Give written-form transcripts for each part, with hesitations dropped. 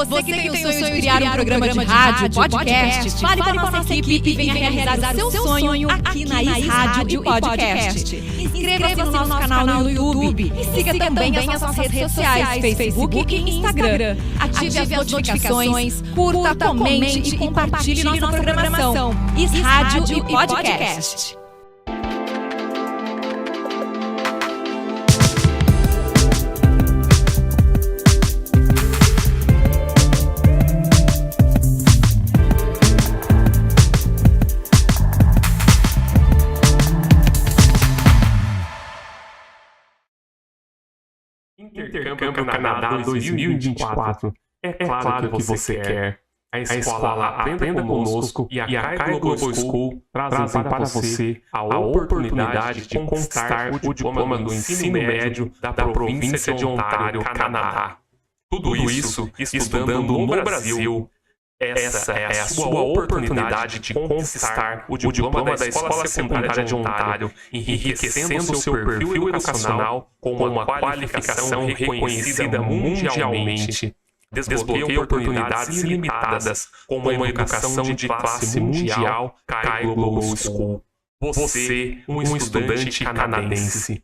Você que tem o sonho de criar um programa de rádio, podcast, fale com a nossa equipe e venha realizar o seu sonho aqui na Is Rádio e Podcast. Inscreva-se no nosso canal no YouTube e siga também as nossas redes sociais, Facebook e Instagram. Ative as notificações, curta, comente e compartilhe nossa programação. Is Rádio e Podcast. Intercâmbio Canadá 2024. É claro que você quer. A escola Aprenda Conosco e a CAI Global School trazem para você a oportunidade de conquistar o diploma do ensino médio da província de Ontário, Canadá. Tudo isso estudando no Brasil. Essa é a sua oportunidade de conquistar o diploma da Escola Secundária de Ontário, enriquecendo seu perfil educacional com uma qualificação reconhecida mundialmente. Desbloqueie oportunidades ilimitadas com uma educação de classe mundial CAI Global School. Você, um estudante canadense.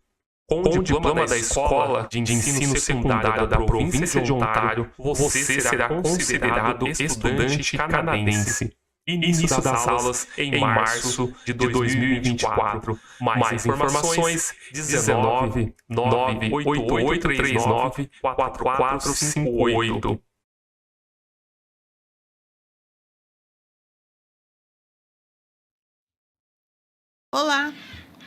Com o diploma da Escola de Ensino Secundário da Província de Ontário, você será considerado estudante canadense. Início das aulas em março de 2024. Mais informações: 19 98839 4458. Olá,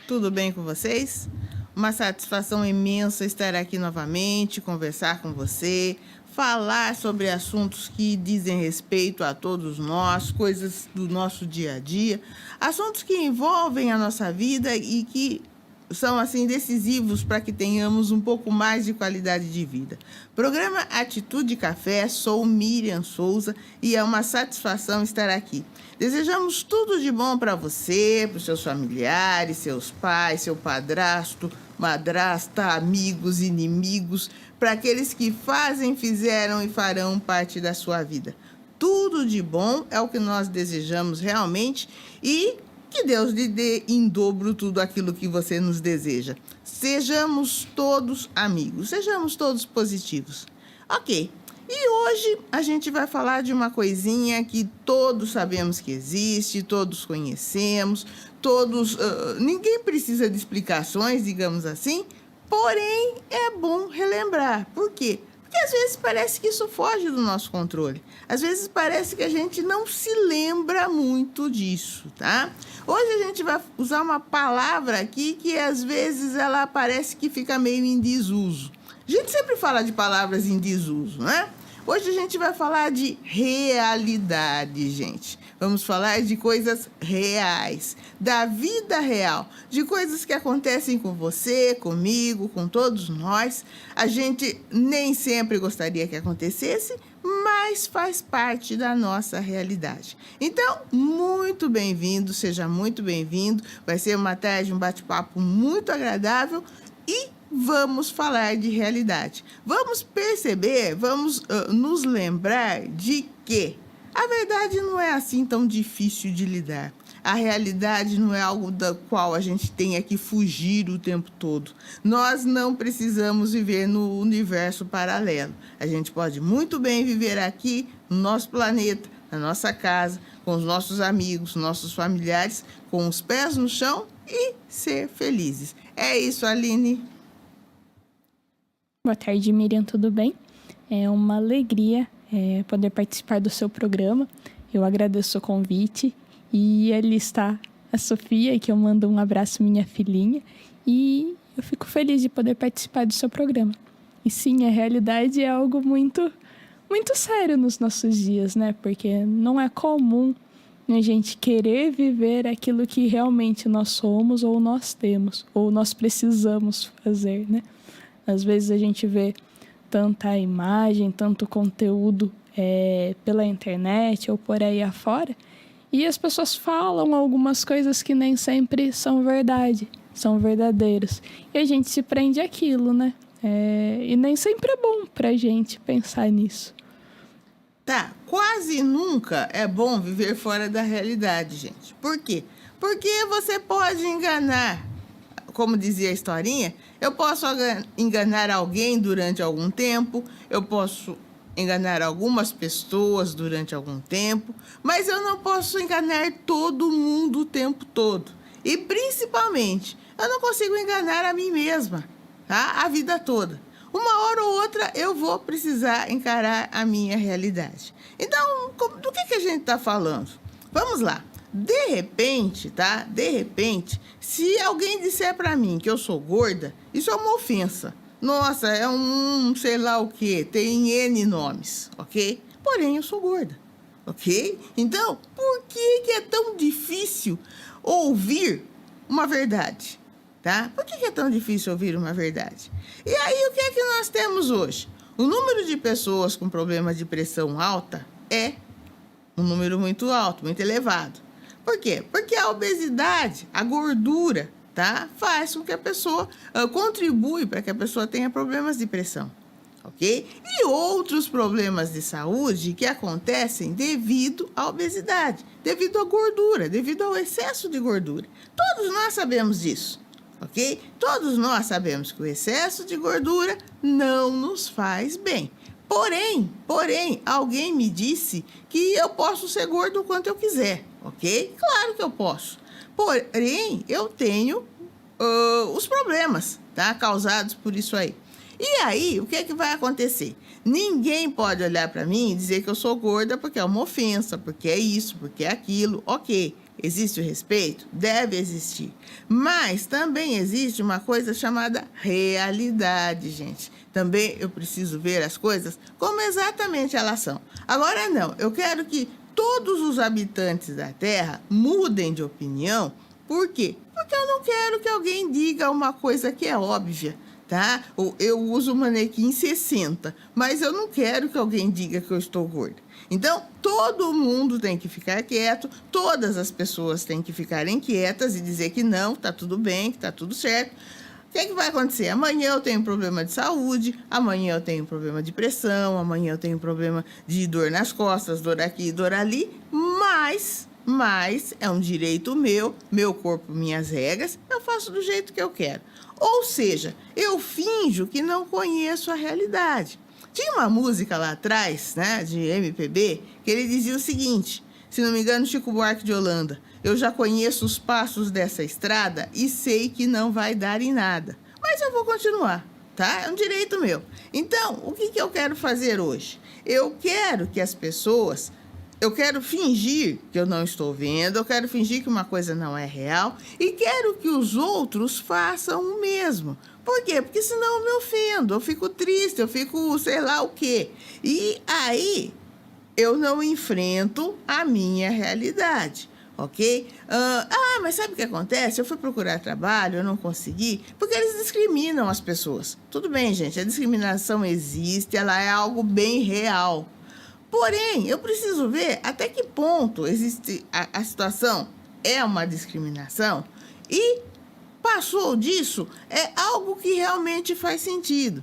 tudo bem com vocês? Uma satisfação imensa estar aqui novamente, conversar com você, falar sobre assuntos que dizem respeito a todos nós, coisas do nosso dia a dia, assuntos que envolvem a nossa vida e que são assim decisivos para que tenhamos um pouco mais de qualidade de vida. Programa Atitude Café, sou Miriam Souza e é uma satisfação estar aqui. Desejamos tudo de bom para você, para os seus familiares, seus pais, seu padrasto, madrasta, amigos, inimigos, para aqueles que fazem, fizeram e farão parte da sua vida. Tudo de bom é o que nós desejamos realmente e que Deus lhe dê em dobro tudo aquilo que você nos deseja. Sejamos todos amigos, sejamos todos positivos. Ok, e hoje a gente vai falar de uma coisinha que todos sabemos que existe, todos conhecemos, ninguém precisa de explicações, digamos assim, porém é bom relembrar. Por quê? Porque às vezes parece que isso foge do nosso controle. Às vezes parece que a gente não se lembra muito disso, tá? Hoje a gente vai usar uma palavra aqui que às vezes ela parece que fica meio em desuso. A gente sempre fala de palavras em desuso, né? Hoje a gente vai falar de realidade, gente. Vamos falar de coisas reais, da vida real, de coisas que acontecem com você, comigo, com todos nós. A gente nem sempre gostaria que acontecesse, mas faz parte da nossa realidade. Então, muito bem-vindo, seja muito bem-vindo. Vai ser uma tarde, um bate-papo muito agradável e vamos falar de realidade. Vamos perceber, vamos nos lembrar de que a verdade não é assim tão difícil de lidar. A realidade não é algo da qual a gente tenha que fugir o tempo todo. Nós não precisamos viver no universo paralelo. A gente pode muito bem viver aqui, no nosso planeta, na nossa casa, com os nossos amigos, nossos familiares, com os pés no chão e ser felizes. É isso, Aline. Boa tarde, Miriam, tudo bem? É uma alegria poder participar do seu programa. Eu agradeço o convite e ali está a Sofia, que eu mando um abraço, minha filhinha, e eu fico feliz de poder participar do seu programa. E sim, a realidade é algo muito, muito sério nos nossos dias, né? Porque não é comum a gente querer viver aquilo que realmente nós somos ou nós temos, ou nós precisamos fazer, né? Às vezes a gente vê tanta imagem, tanto conteúdo pela internet ou por aí afora, e as pessoas falam algumas coisas que nem sempre são verdade, são verdadeiras. E a gente se prende àquilo, né? E nem sempre é bom pra gente pensar nisso. Tá, quase nunca é bom viver fora da realidade, gente. Por quê? Porque você pode enganar, como dizia a historinha, eu posso enganar alguém durante algum tempo, eu posso enganar algumas pessoas durante algum tempo, mas eu não posso enganar todo mundo o tempo todo. E, principalmente, eu não consigo enganar a mim mesma, tá? A vida toda. Uma hora ou outra eu vou precisar encarar a minha realidade. Então, do que a gente está falando? Vamos lá. De repente, tá? De repente, se alguém disser para mim que eu sou gorda, isso é uma ofensa. Nossa, é um sei lá o quê, tem N nomes, ok? Porém, eu sou gorda, ok? Então, por que é tão difícil ouvir uma verdade, tá? Por que é tão difícil ouvir uma verdade? E aí, o que é que nós temos hoje? O número de pessoas com problema de pressão alta é um número muito alto, muito elevado. Por quê? Porque a obesidade, a gordura, tá? Faz com que a pessoa contribui para que a pessoa tenha problemas de pressão, ok? E outros problemas de saúde que acontecem devido à obesidade, devido à gordura, devido ao excesso de gordura. Todos nós sabemos disso, ok? Todos nós sabemos que o excesso de gordura não nos faz bem. Porém, alguém me disse que eu posso ser gordo o quanto eu quiser, ok? Claro que eu posso. Porém, eu tenho os problemas, tá? Causados por isso aí. E aí, o que é que vai acontecer? Ninguém pode olhar para mim e dizer que eu sou gorda porque é uma ofensa, porque é isso, porque é aquilo. Ok, existe o respeito? Deve existir. Mas também existe uma coisa chamada realidade, gente. Também eu preciso ver as coisas como exatamente elas são. Agora não, eu quero que todos os habitantes da Terra mudem de opinião. Por quê? Porque eu não quero que alguém diga uma coisa que é óbvia, tá? Eu uso o manequim 60, mas eu não quero que alguém diga que eu estou gorda. Então, todo mundo tem que ficar quieto, todas as pessoas têm que ficarem quietas e dizer que não, tá tudo bem, que tá tudo certo. O que é que vai acontecer? Amanhã eu tenho problema de saúde, amanhã eu tenho problema de pressão, amanhã eu tenho problema de dor nas costas, dor aqui, dor ali, mas é um direito meu corpo, minhas regras, eu faço do jeito que eu quero. Ou seja, eu finjo que não conheço a realidade. Tinha uma música lá atrás, né, de MPB, que ele dizia o seguinte, se não me engano, Chico Buarque de Holanda, eu já conheço os passos dessa estrada e sei que não vai dar em nada. Mas eu vou continuar, tá? É um direito meu. Então, o que eu quero fazer hoje? Eu quero que as pessoas... Eu quero fingir que eu não estou vendo, eu quero fingir que uma coisa não é real e quero que os outros façam o mesmo. Por quê? Porque senão eu me ofendo, eu fico triste, eu fico sei lá o quê. E aí eu não enfrento a minha realidade, ok? Mas sabe o que acontece? Eu fui procurar trabalho, eu não consegui, porque eles discriminam as pessoas. Tudo bem, gente, a discriminação existe, ela é algo bem real. Porém, eu preciso ver até que ponto existe a situação é uma discriminação e passou disso é algo que realmente faz sentido.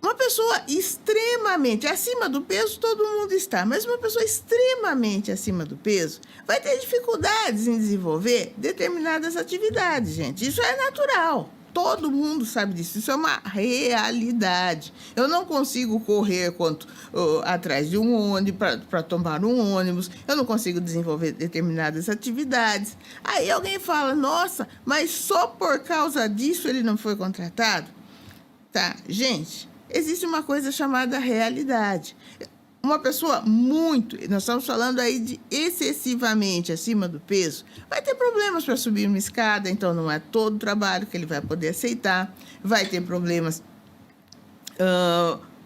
Uma pessoa extremamente acima do peso, todo mundo está, mas uma pessoa extremamente acima do peso vai ter dificuldades em desenvolver determinadas atividades, gente. Isso é natural. Todo mundo sabe disso, isso é uma realidade. Eu não consigo correr atrás de um ônibus, para tomar um ônibus, eu não consigo desenvolver determinadas atividades. Aí alguém fala, nossa, mas só por causa disso ele não foi contratado? Tá, gente, existe uma coisa chamada realidade. Uma pessoa nós estamos falando aí de excessivamente acima do peso, vai ter problemas para subir uma escada, então não é todo o trabalho que ele vai poder aceitar, vai ter problemas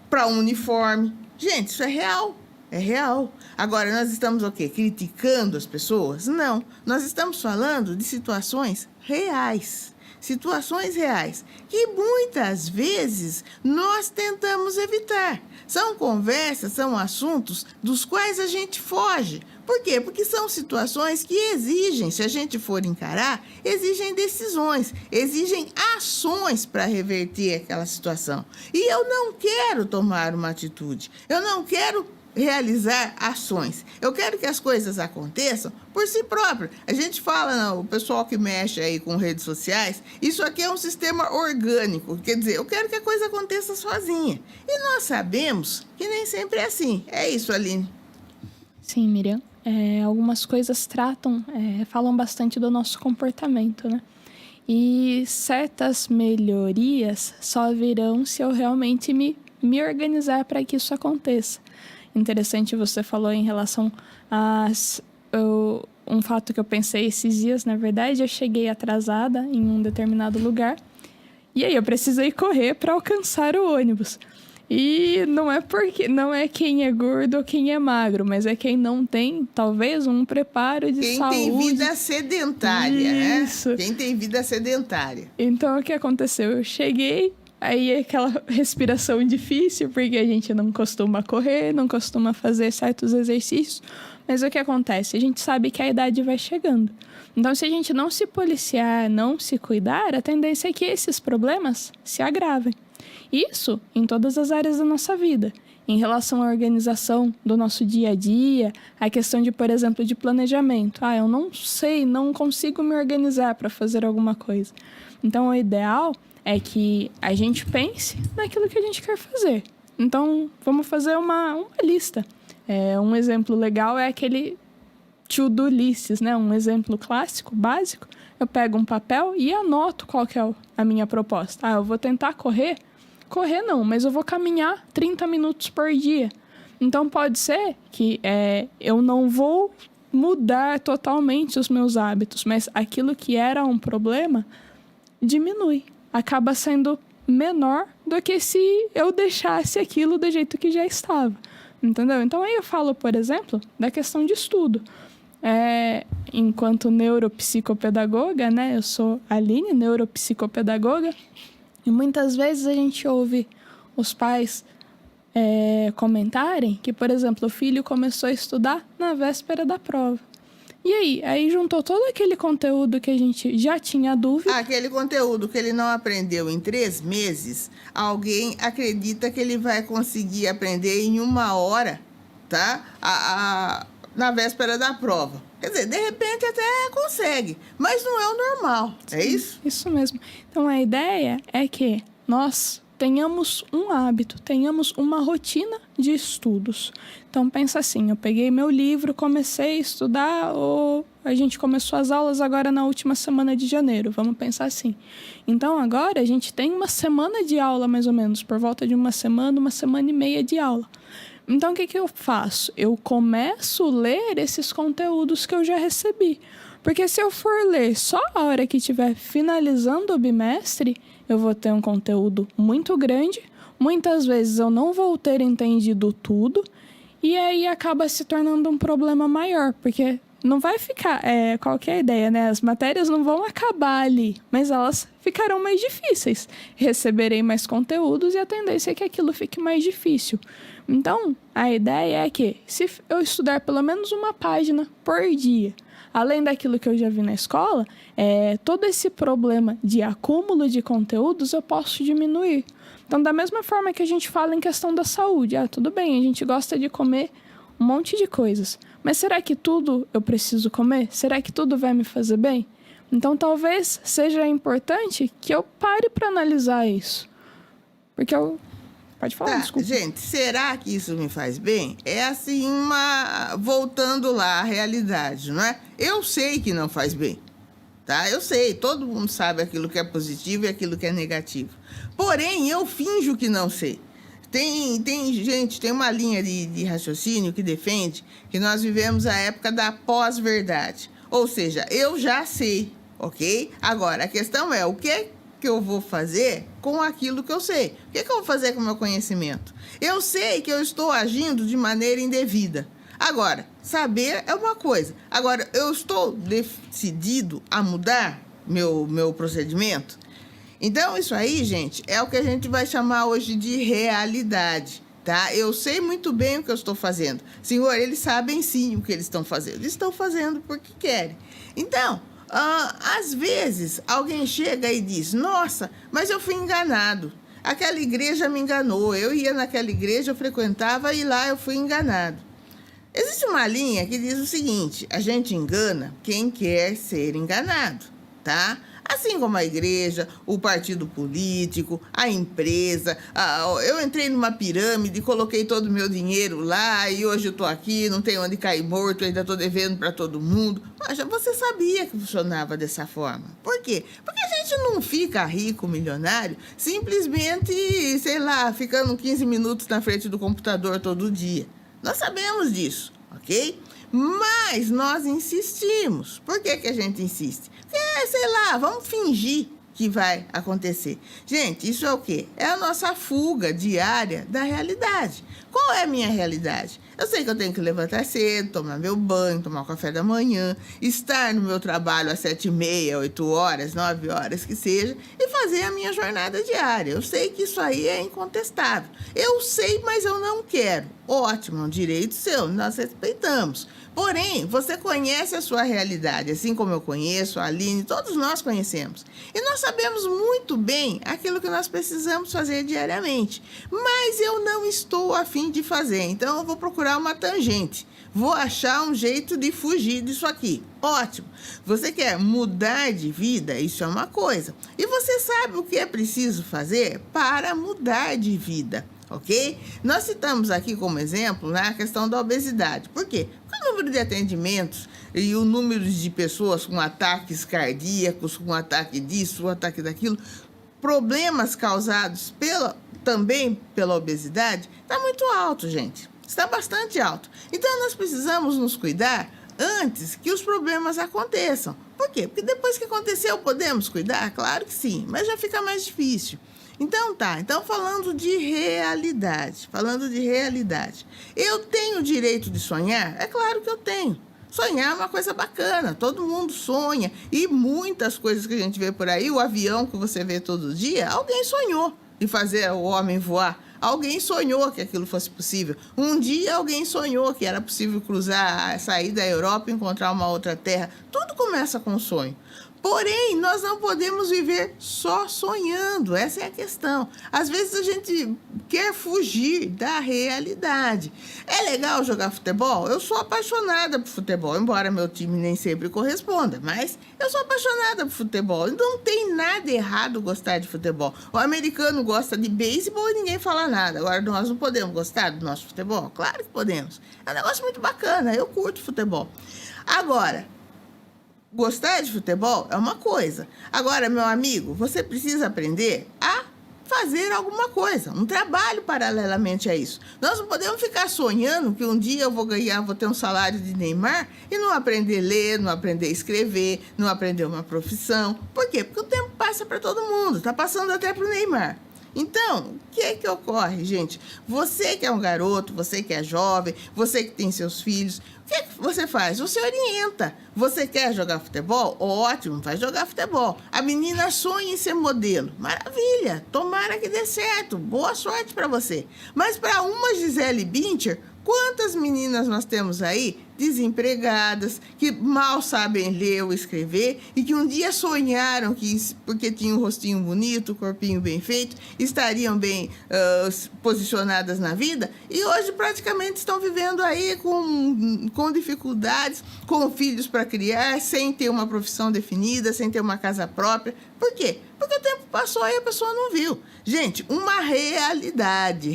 para um uniforme. Gente, isso é real, é real. Agora, nós estamos o quê? Criticando as pessoas? Não, nós estamos falando de situações reais. Situações reais, que muitas vezes nós tentamos evitar. São conversas, são assuntos dos quais a gente foge. Por quê? Porque são situações que exigem, se a gente for encarar, exigem decisões, exigem ações para reverter aquela situação. E eu não quero tomar uma atitude, eu não quero realizar ações. Eu quero que as coisas aconteçam por si próprias. A gente fala, o pessoal que mexe aí com redes sociais, isso aqui é um sistema orgânico. Quer dizer, eu quero que a coisa aconteça sozinha. E nós sabemos que nem sempre é assim. É isso, Aline. Sim, Miriam. Algumas coisas falam bastante do nosso comportamento, né? E certas melhorias só virão se eu realmente me organizar para que isso aconteça. Interessante, você falou em relação um fato que eu pensei esses dias. Na verdade, eu cheguei atrasada em um determinado lugar e aí eu precisei correr para alcançar o ônibus. E não é quem é gordo ou quem é magro, mas é quem não tem, talvez, um preparo de saúde. Quem tem vida sedentária, Isso. Né? Quem tem vida sedentária. Então, o que aconteceu? Eu cheguei, aí aquela respiração difícil, porque a gente não costuma correr, não costuma fazer certos exercícios. Mas o que acontece? A gente sabe que a idade vai chegando. Então, se a gente não se policiar, não se cuidar, a tendência é que esses problemas se agravem. Isso em todas as áreas da nossa vida. Em relação à organização do nosso dia a dia, a questão de, por exemplo, de planejamento. Eu não sei, não consigo me organizar para fazer alguma coisa. Então, o ideal é que a gente pense naquilo que a gente quer fazer. Então, vamos fazer uma lista. Um exemplo legal é aquele to-do lists, né? Um exemplo clássico, básico. Eu pego um papel e anoto qual que é a minha proposta. Eu vou tentar correr. Correr não, mas eu vou caminhar 30 minutos por dia. Então, pode ser que eu não vou mudar totalmente os meus hábitos, mas aquilo que era um problema diminui. Acaba sendo menor do que se eu deixasse aquilo do jeito que já estava. Entendeu? Então, aí eu falo, por exemplo, da questão de estudo. Enquanto neuropsicopedagoga, né? Eu sou Aline, neuropsicopedagoga. E muitas vezes a gente ouve os pais comentarem que, por exemplo, o filho começou a estudar na véspera da prova. E aí juntou todo aquele conteúdo que a gente já tinha dúvida. Aquele conteúdo que ele não aprendeu em 3 meses, alguém acredita que ele vai conseguir aprender em 1 hora, tá? Na véspera da prova. Quer dizer, de repente até consegue, mas não é o normal, é isso? Isso mesmo. Então, a ideia é que nós tenhamos um hábito, tenhamos uma rotina de estudos. Então, pensa assim, eu peguei meu livro, comecei a estudar, ou a gente começou as aulas agora na última semana de janeiro, vamos pensar assim. Então, agora a gente tem uma semana de aula, mais ou menos, por volta de uma semana e meia de aula. Então, o que eu faço? Eu começo a ler esses conteúdos que eu já recebi. Porque se eu for ler só a hora que estiver finalizando o bimestre, eu vou ter um conteúdo muito grande. Muitas vezes eu não vou ter entendido tudo. E aí acaba se tornando um problema maior. Porque não vai ficar... qual que é a ideia, né? As matérias não vão acabar ali, mas elas ficarão mais difíceis. Receberei mais conteúdos e a tendência é que aquilo fique mais difícil. Então, a ideia é que, se eu estudar pelo menos uma página por dia, além daquilo que eu já vi na escola, todo esse problema de acúmulo de conteúdos eu posso diminuir. Então, da mesma forma que a gente fala em questão da saúde, tudo bem, a gente gosta de comer um monte de coisas, mas será que tudo eu preciso comer? Será que tudo vai me fazer bem? Então, talvez seja importante que eu pare para analisar isso. Porque eu... Pode falar, desculpa. Gente, será que isso me faz bem? É assim, voltando lá à realidade, não é? Eu sei que não faz bem, tá? Eu sei, todo mundo sabe aquilo que é positivo e aquilo que é negativo. Porém, eu finjo que não sei. Tem uma linha de raciocínio que defende que nós vivemos a época da pós-verdade. Ou seja, eu já sei, ok? Agora, a questão é o que eu vou fazer com aquilo que eu sei? O que eu vou fazer com o meu conhecimento? Eu sei que eu estou agindo de maneira indevida. Agora, saber é uma coisa. Agora, eu estou decidido a mudar meu procedimento? Então, isso aí, gente, é o que a gente vai chamar hoje de realidade, tá? Eu sei muito bem o que eu estou fazendo. Senhor, eles sabem sim o que eles estão fazendo. Eles estão fazendo porque querem. Então, às vezes, alguém chega e diz, nossa, mas eu fui enganado. aquela igreja me enganou. Eu ia naquela igreja, eu frequentava e lá eu fui enganado. Existe uma linha que diz o seguinte: a gente engana quem quer ser enganado, tá? Assim como a igreja, o partido político, a empresa. Eu entrei numa pirâmide, coloquei todo o meu dinheiro lá e hoje eu estou aqui, não tenho onde cair morto, ainda estou devendo para todo mundo. Mas você sabia que funcionava dessa forma. Por quê? Porque a gente não fica rico, milionário, simplesmente, sei lá, ficando 15 minutos na frente do computador todo dia. Nós sabemos disso, ok? Mas nós insistimos. Por que a gente insiste? Porque, sei lá, vamos fingir que vai acontecer. Gente, isso é o quê? É a nossa fuga diária da realidade. Qual é a minha realidade? Eu sei que eu tenho que levantar cedo, tomar meu banho, tomar o café da manhã, estar no meu trabalho às 7h30, 8 horas, 9 horas que seja, e fazer a minha jornada diária. Eu sei que isso aí é incontestável. Eu sei, mas eu não quero. Ótimo, é um direito seu, nós respeitamos. Porém, você conhece a sua realidade, assim como eu conheço, a Aline, todos nós conhecemos. E nós sabemos muito bem aquilo que nós precisamos fazer diariamente. Mas eu não estou a fim de fazer, então eu vou procurar uma tangente. Vou achar um jeito de fugir disso aqui. Ótimo. Você quer mudar de vida? Isso é uma coisa. E você sabe o que é preciso fazer para mudar de vida, ok? Nós citamos aqui como exemplo, né, a questão da obesidade. Por quê? Porque o número de atendimentos e o número de pessoas com ataques cardíacos, com ataque disso, ataque daquilo, problemas causados também pela obesidade, está muito alto, gente. Está bastante alto. Então, nós precisamos nos cuidar antes que os problemas aconteçam. Por quê? Porque depois que aconteceu, podemos cuidar? Claro que sim, mas já fica mais difícil. Então, falando de realidade, eu tenho o direito de sonhar? É claro que eu tenho. Sonhar é uma coisa bacana, todo mundo sonha. E muitas coisas que a gente vê por aí, o avião que você vê todo dia, alguém sonhou de fazer o homem voar. Alguém sonhou que aquilo fosse possível. Um dia alguém sonhou que era possível sair da Europa e encontrar uma outra terra. Tudo começa com um sonho. Porém, nós não podemos viver só sonhando, essa é a questão. Às vezes a gente quer fugir da realidade. É legal jogar futebol? Eu sou apaixonada por futebol, embora meu time nem sempre corresponda, mas eu sou apaixonada por futebol. Não tem nada errado gostar de futebol. O americano gosta de beisebol e ninguém fala nada. Agora, nós não podemos gostar do nosso futebol? Claro que podemos. É um negócio muito bacana, eu curto futebol. Agora, gostar de futebol é uma coisa. Agora, meu amigo, você precisa aprender a fazer alguma coisa, um trabalho paralelamente a isso. Nós não podemos ficar sonhando que um dia eu vou ter um salário de Neymar e não aprender a ler, não aprender a escrever, não aprender uma profissão. Por quê? Porque o tempo passa para todo mundo, está passando até para o Neymar. Então, o que ocorre, gente? Você que é um garoto, você que é jovem, você que tem seus filhos, o que você faz? Você orienta. Você quer jogar futebol? Ótimo, vai jogar futebol. A menina sonha em ser modelo. Maravilha, tomara que dê certo. Boa sorte para você. Mas para uma Gisele Bündchen, quantas meninas nós temos aí desempregadas, que mal sabem ler ou escrever e que um dia sonharam que, porque tinham um rostinho bonito, corpinho bem feito, estariam bem posicionadas na vida e hoje praticamente estão vivendo aí com dificuldades, com filhos para criar, sem ter uma profissão definida, sem ter uma casa própria. Por quê? Porque o tempo passou e a pessoa não viu. Gente, uma realidade.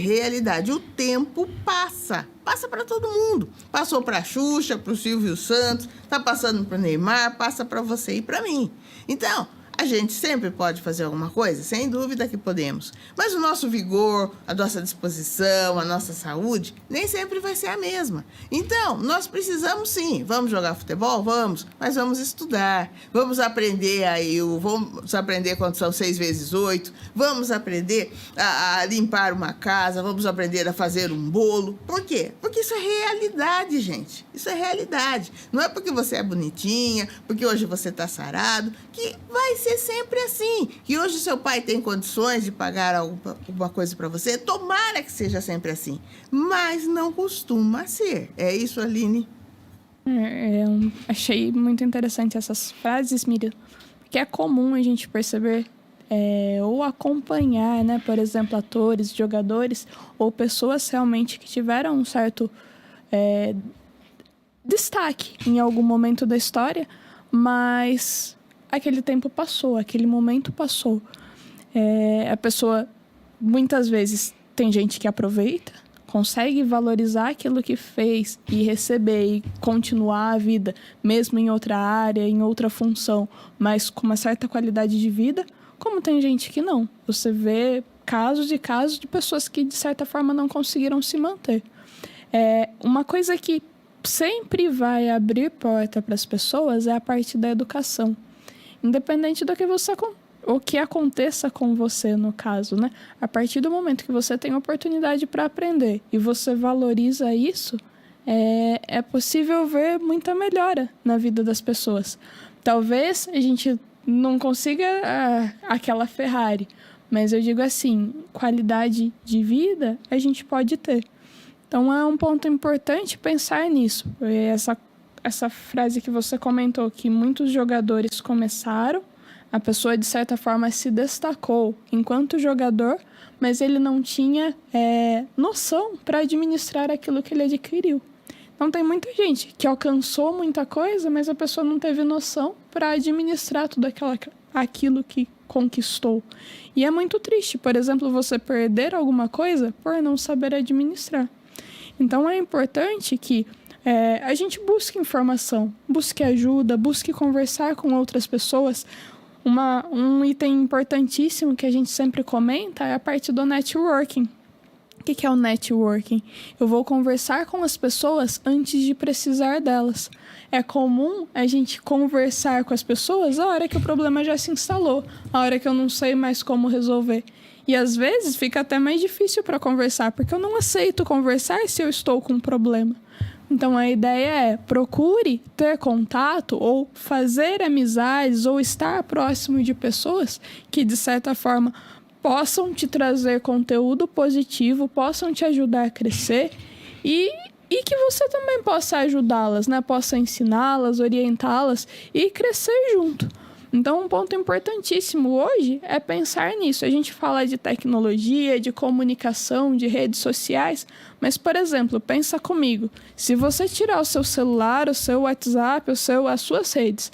O tempo passa para todo mundo. Passou para a Xuxa, para o Silvio Santos, está passando para o Neymar, passa para você e para mim. Então, a gente sempre pode fazer alguma coisa? Sem dúvida que podemos. Mas o nosso vigor, a nossa disposição, a nossa saúde, nem sempre vai ser a mesma. Então, nós precisamos sim. Vamos jogar futebol? Vamos. Mas vamos estudar. Vamos aprender quanto são 6 vezes 8. Vamos aprender a limpar uma casa. Vamos aprender a fazer um bolo. Por quê? Porque isso é realidade, gente. Isso é realidade. Não é porque você é bonitinha, porque hoje você está sarado, que vai ser sempre assim. Que hoje seu pai tem condições de pagar alguma coisa para você. Tomara que seja sempre assim. Mas não costuma ser. É isso, Aline? Achei muito interessante essas frases, Miriam. Porque é comum a gente perceber ou acompanhar, né, por exemplo, atores, jogadores ou pessoas realmente que tiveram um certo destaque em algum momento da história, mas aquele tempo passou, aquele momento passou. A pessoa, muitas vezes, tem gente que aproveita, consegue valorizar aquilo que fez e receber e continuar a vida, mesmo em outra área, em outra função, mas com uma certa qualidade de vida, como tem gente que não. Você vê casos e casos de pessoas que, de certa forma, não conseguiram se manter. Uma coisa que sempre vai abrir porta para as pessoas é a parte da educação. Independente do que o que aconteça com você, no caso, né? A partir do momento que você tem oportunidade para aprender e você valoriza isso, é possível ver muita melhora na vida das pessoas. Talvez a gente não consiga aquela Ferrari, mas eu digo assim, qualidade de vida a gente pode ter. Então é um ponto importante pensar nisso. Essa frase que você comentou, que muitos jogadores começaram, a pessoa, de certa forma, se destacou enquanto jogador, mas ele não tinha noção para administrar aquilo que ele adquiriu. Então, tem muita gente que alcançou muita coisa, mas a pessoa não teve noção para administrar tudo aquilo que conquistou. E é muito triste, por exemplo, você perder alguma coisa por não saber administrar. Então, é importante que a gente busque informação, busque ajuda, busque conversar com outras pessoas. Um item importantíssimo que a gente sempre comenta é a parte do networking. O que é o networking? Eu vou conversar com as pessoas antes de precisar delas. É comum a gente conversar com as pessoas a hora que o problema já se instalou, a hora que eu não sei mais como resolver. E às vezes fica até mais difícil para conversar, porque eu não aceito conversar se eu estou com um problema. Então, a ideia é procure ter contato ou fazer amizades ou estar próximo de pessoas que, de certa forma, possam te trazer conteúdo positivo, possam te ajudar a crescer e que você também possa ajudá-las, né? Possa ensiná-las, orientá-las e crescer junto. Então, um ponto importantíssimo hoje é pensar nisso. A gente fala de tecnologia, de comunicação, de redes sociais, mas, por exemplo, pensa comigo. Se você tirar o seu celular, o seu WhatsApp, as suas redes,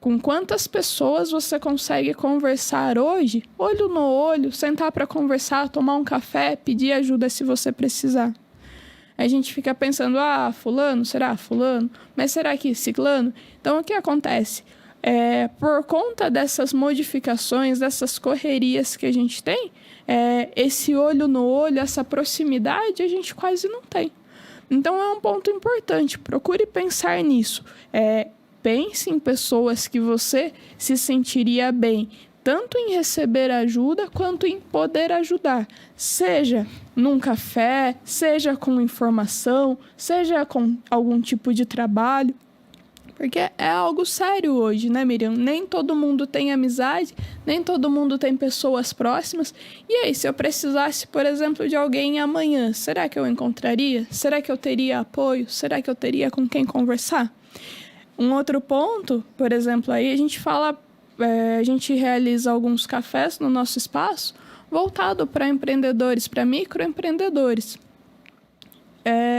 com quantas pessoas você consegue conversar hoje, olho no olho, sentar para conversar, tomar um café, pedir ajuda se você precisar? A gente fica pensando, fulano, será fulano? Mas será que ciclano? Então, o que acontece? Por conta dessas modificações, dessas correrias que a gente tem, esse olho no olho, essa proximidade, a gente quase não tem. Então, é um ponto importante. Procure pensar nisso. Pense em pessoas que você se sentiria bem, tanto em receber ajuda, quanto em poder ajudar. Seja num café, seja com informação, seja com algum tipo de trabalho. Porque é algo sério hoje, né, Miriam? Nem todo mundo tem amizade, nem todo mundo tem pessoas próximas. E aí, se eu precisasse, por exemplo, de alguém amanhã, será que eu encontraria? Será que eu teria apoio? Será que eu teria com quem conversar? Um outro ponto, por exemplo, aí a gente fala, a gente realiza alguns cafés no nosso espaço voltado para empreendedores, para microempreendedores.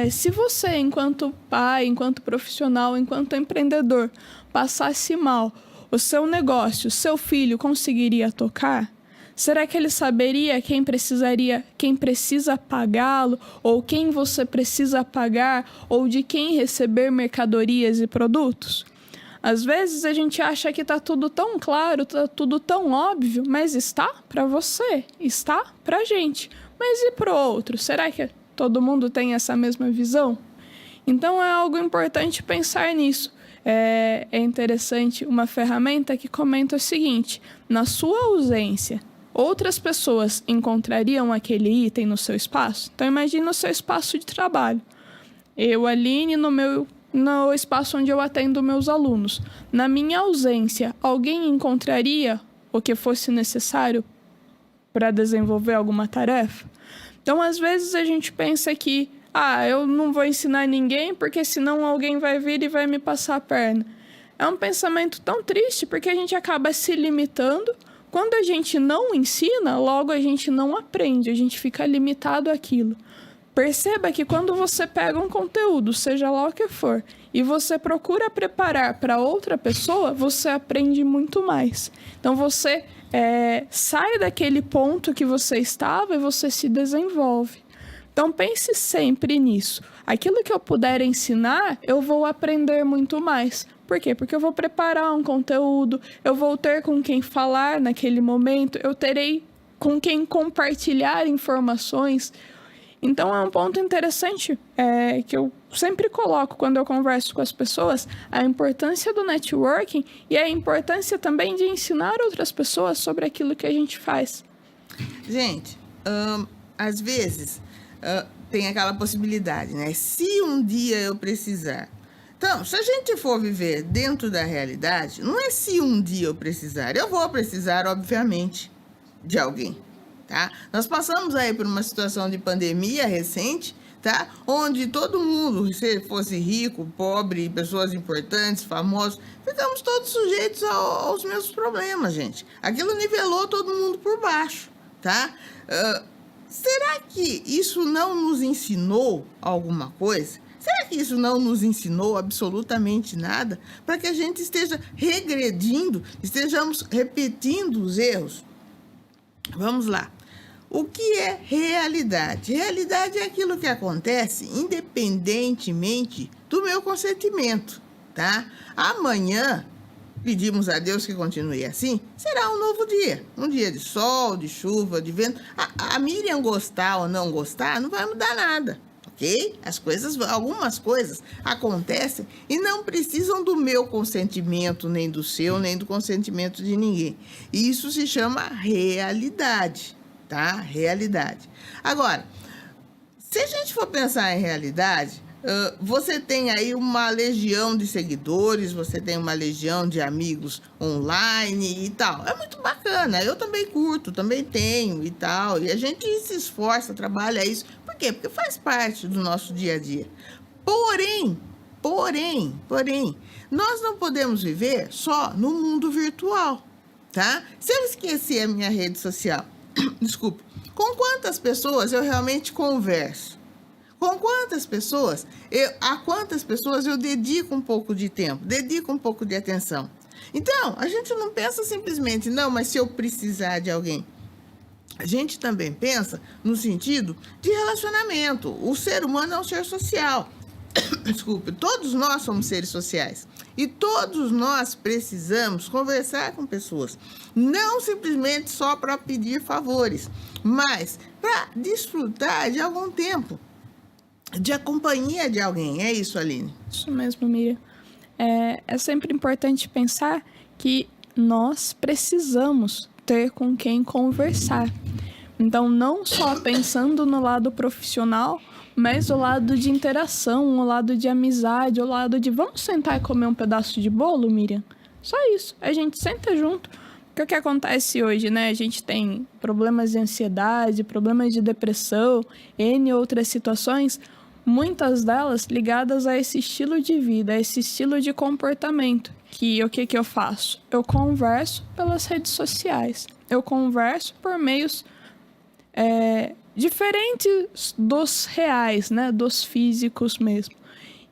Se você, enquanto pai, enquanto profissional, enquanto empreendedor, passasse mal, o seu negócio, o seu filho conseguiria tocar? Será que ele saberia quem precisa pagá-lo, ou quem você precisa pagar, ou de quem receber mercadorias e produtos? Às vezes a gente acha que está tudo tão claro, está tudo tão óbvio, mas está para você, está para a gente. Mas e para o outro? Será que todo mundo tem essa mesma visão? Então é algo importante pensar nisso. É interessante uma ferramenta que comenta o seguinte: na sua ausência, outras pessoas encontrariam aquele item no seu espaço? Então imagine o seu espaço de trabalho. Eu, Aline, no espaço onde eu atendo meus alunos. Na minha ausência, alguém encontraria o que fosse necessário para desenvolver alguma tarefa? Então, às vezes, a gente pensa que eu não vou ensinar ninguém porque senão alguém vai vir e vai me passar a perna. É um pensamento tão triste porque a gente acaba se limitando Quando a gente não ensina, logo a gente não aprende, a gente fica limitado àquilo. Perceba que quando você pega um conteúdo, seja lá o que for, e você procura preparar para outra pessoa, você aprende muito mais. Então você sai daquele ponto que você estava e você se desenvolve. Então pense sempre nisso. Aquilo que eu puder ensinar, eu vou aprender muito mais. Por quê? Porque eu vou preparar um conteúdo, eu vou ter com quem falar naquele momento, eu terei com quem compartilhar informações. Então é um ponto interessante que eu sempre coloco quando eu converso com as pessoas, a importância do networking e a importância também de ensinar outras pessoas sobre aquilo que a gente faz. Gente, às vezes tem aquela possibilidade, né? Se um dia eu precisar. Então, se a gente for viver dentro da realidade, não é se um dia eu precisar. Eu vou precisar, obviamente, de alguém. Tá? Nós passamos aí por uma situação de pandemia recente, tá? Onde todo mundo, se fosse rico, pobre, pessoas importantes, famosos, ficamos todos sujeitos aos mesmos problemas, gente. Aquilo nivelou todo mundo por baixo, tá? Será que isso não nos ensinou alguma coisa? Será que isso não nos ensinou absolutamente nada? Para que a gente esteja regredindo, estejamos repetindo os erros? Vamos lá. O que é realidade? Realidade é aquilo que acontece independentemente do meu consentimento, tá? Amanhã, pedimos a Deus que continue assim, será um novo dia. Um dia de sol, de chuva, de vento. A Miriam gostar ou não gostar, não vai mudar nada, ok? Algumas coisas acontecem e não precisam do meu consentimento, nem do seu, nem do consentimento de ninguém. Isso se chama realidade. Tá? Realidade. Agora, se a gente for pensar em realidade, você tem aí uma legião de seguidores, você tem uma legião de amigos online e tal. É muito bacana, eu também curto, também tenho e tal. E a gente se esforça, trabalha isso. Por quê? Porque faz parte do nosso dia a dia. Porém, nós não podemos viver só no mundo virtual, tá? Se eu esquecer a minha rede social, desculpe, com quantas pessoas eu realmente converso? Com quantas pessoas, a quantas pessoas eu dedico um pouco de tempo, dedico um pouco de atenção? Então, a gente não pensa simplesmente, não, mas se eu precisar de alguém. A gente também pensa no sentido de relacionamento. O ser humano é um ser social. Desculpe, todos nós somos seres sociais. E todos nós precisamos conversar com pessoas. Não simplesmente só para pedir favores, mas para desfrutar de algum tempo, de a companhia de alguém. É isso, Aline? Isso mesmo, Miriam. É sempre importante pensar que nós precisamos ter com quem conversar. Então, não só pensando no lado profissional, mas o lado de interação, o lado de amizade, o lado de vamos sentar e comer um pedaço de bolo, Miriam? Só isso, a gente senta junto. Porque o que acontece hoje, né? A gente tem problemas de ansiedade, problemas de depressão, N outras situações, muitas delas ligadas a esse estilo de vida, a esse estilo de comportamento. Que o que eu faço? Eu converso pelas redes sociais, eu converso por meios diferentes dos reais, né? Dos físicos mesmo.